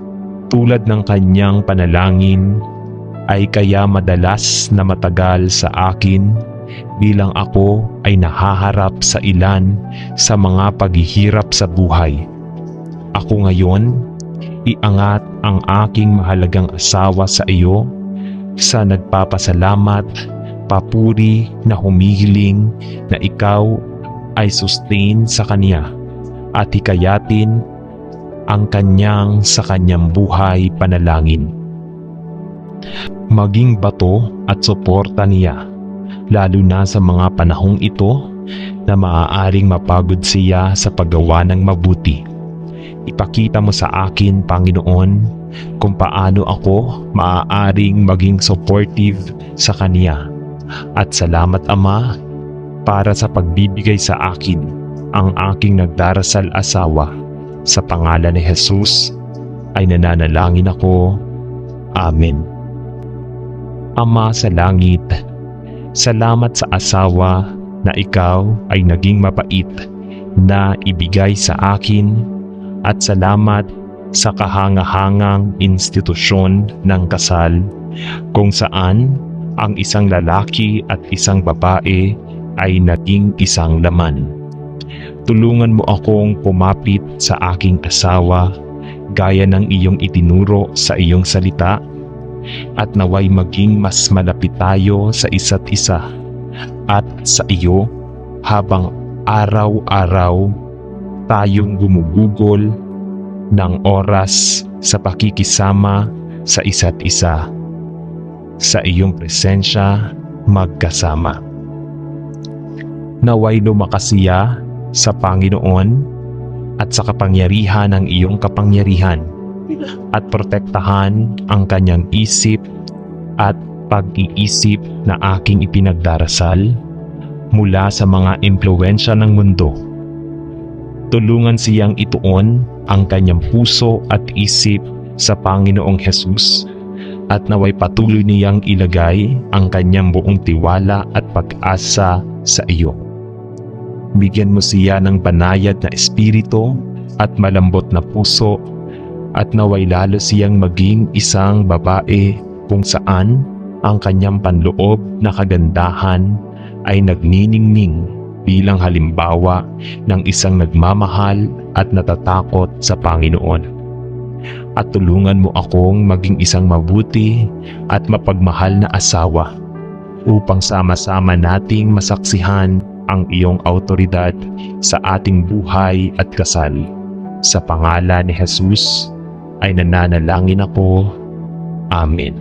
tulad ng kanyang panalangin ay kaya madalas na matagal sa akin bilang ako ay nahaharap sa ilan sa mga paghihirap sa buhay. Ako ngayon, iangat ang aking mahalagang asawa sa iyo sa nagpapasalamat, papuri na humihiling na ikaw ay sustain sa kanya at hikayatin ang sa kanyang buhay panalangin. Maging bato at suporta niya, lalo na sa mga panahong ito na maaaring mapagod siya sa paggawa ng mabuti. Ipakita mo sa akin, Panginoon, kung paano ako maaaring maging supportive sa kanya. At salamat, Ama, para sa pagbibigay sa akin ang aking nagdarasal asawa. Sa pangalan ni Jesus ay nananalangin ako. Amen. Ama sa langit, salamat sa asawa na ikaw ay naging mapait na ibigay sa akin, at salamat sa kahangahangang institusyon ng kasal kung saan ang isang lalaki at isang babae ay naging isang laman. Tulungan mo akong pumapit sa aking asawa gaya ng iyong itinuro sa iyong salita, at naway maging mas malapit tayo sa isa't isa at sa iyo habang araw-araw tayong gumugugol ng oras sa pakikisama sa isa't isa, sa iyong presensya magkasama. Naway lumakas siya sa Panginoon at sa kapangyarihan ng iyong kapangyarihan, at protektahan ang kanyang isip at pag-iisip na aking ipinagdarasal mula sa mga impluwensya ng mundo. Tulungan siyang ituon ang kanyang puso at isip sa Panginoong Jesus, at naway patuloy niyang ilagay ang kanyang buong tiwala at pag-asa sa iyo. Bigyan mo siya ng banayad na espiritu at malambot na puso, at naway lalo siyang maging isang babae kung saan ang kanyang panloob na kagandahan ay nagniningning bilang halimbawa ng isang nagmamahal at natatakot sa Panginoon. At tulungan mo akong maging isang mabuti at mapagmahal na asawa upang sama-sama nating masaksihan ang iyong autoridad sa ating buhay at kasal. Sa pangalan ni Jesus ay nananalangin ako. Amen.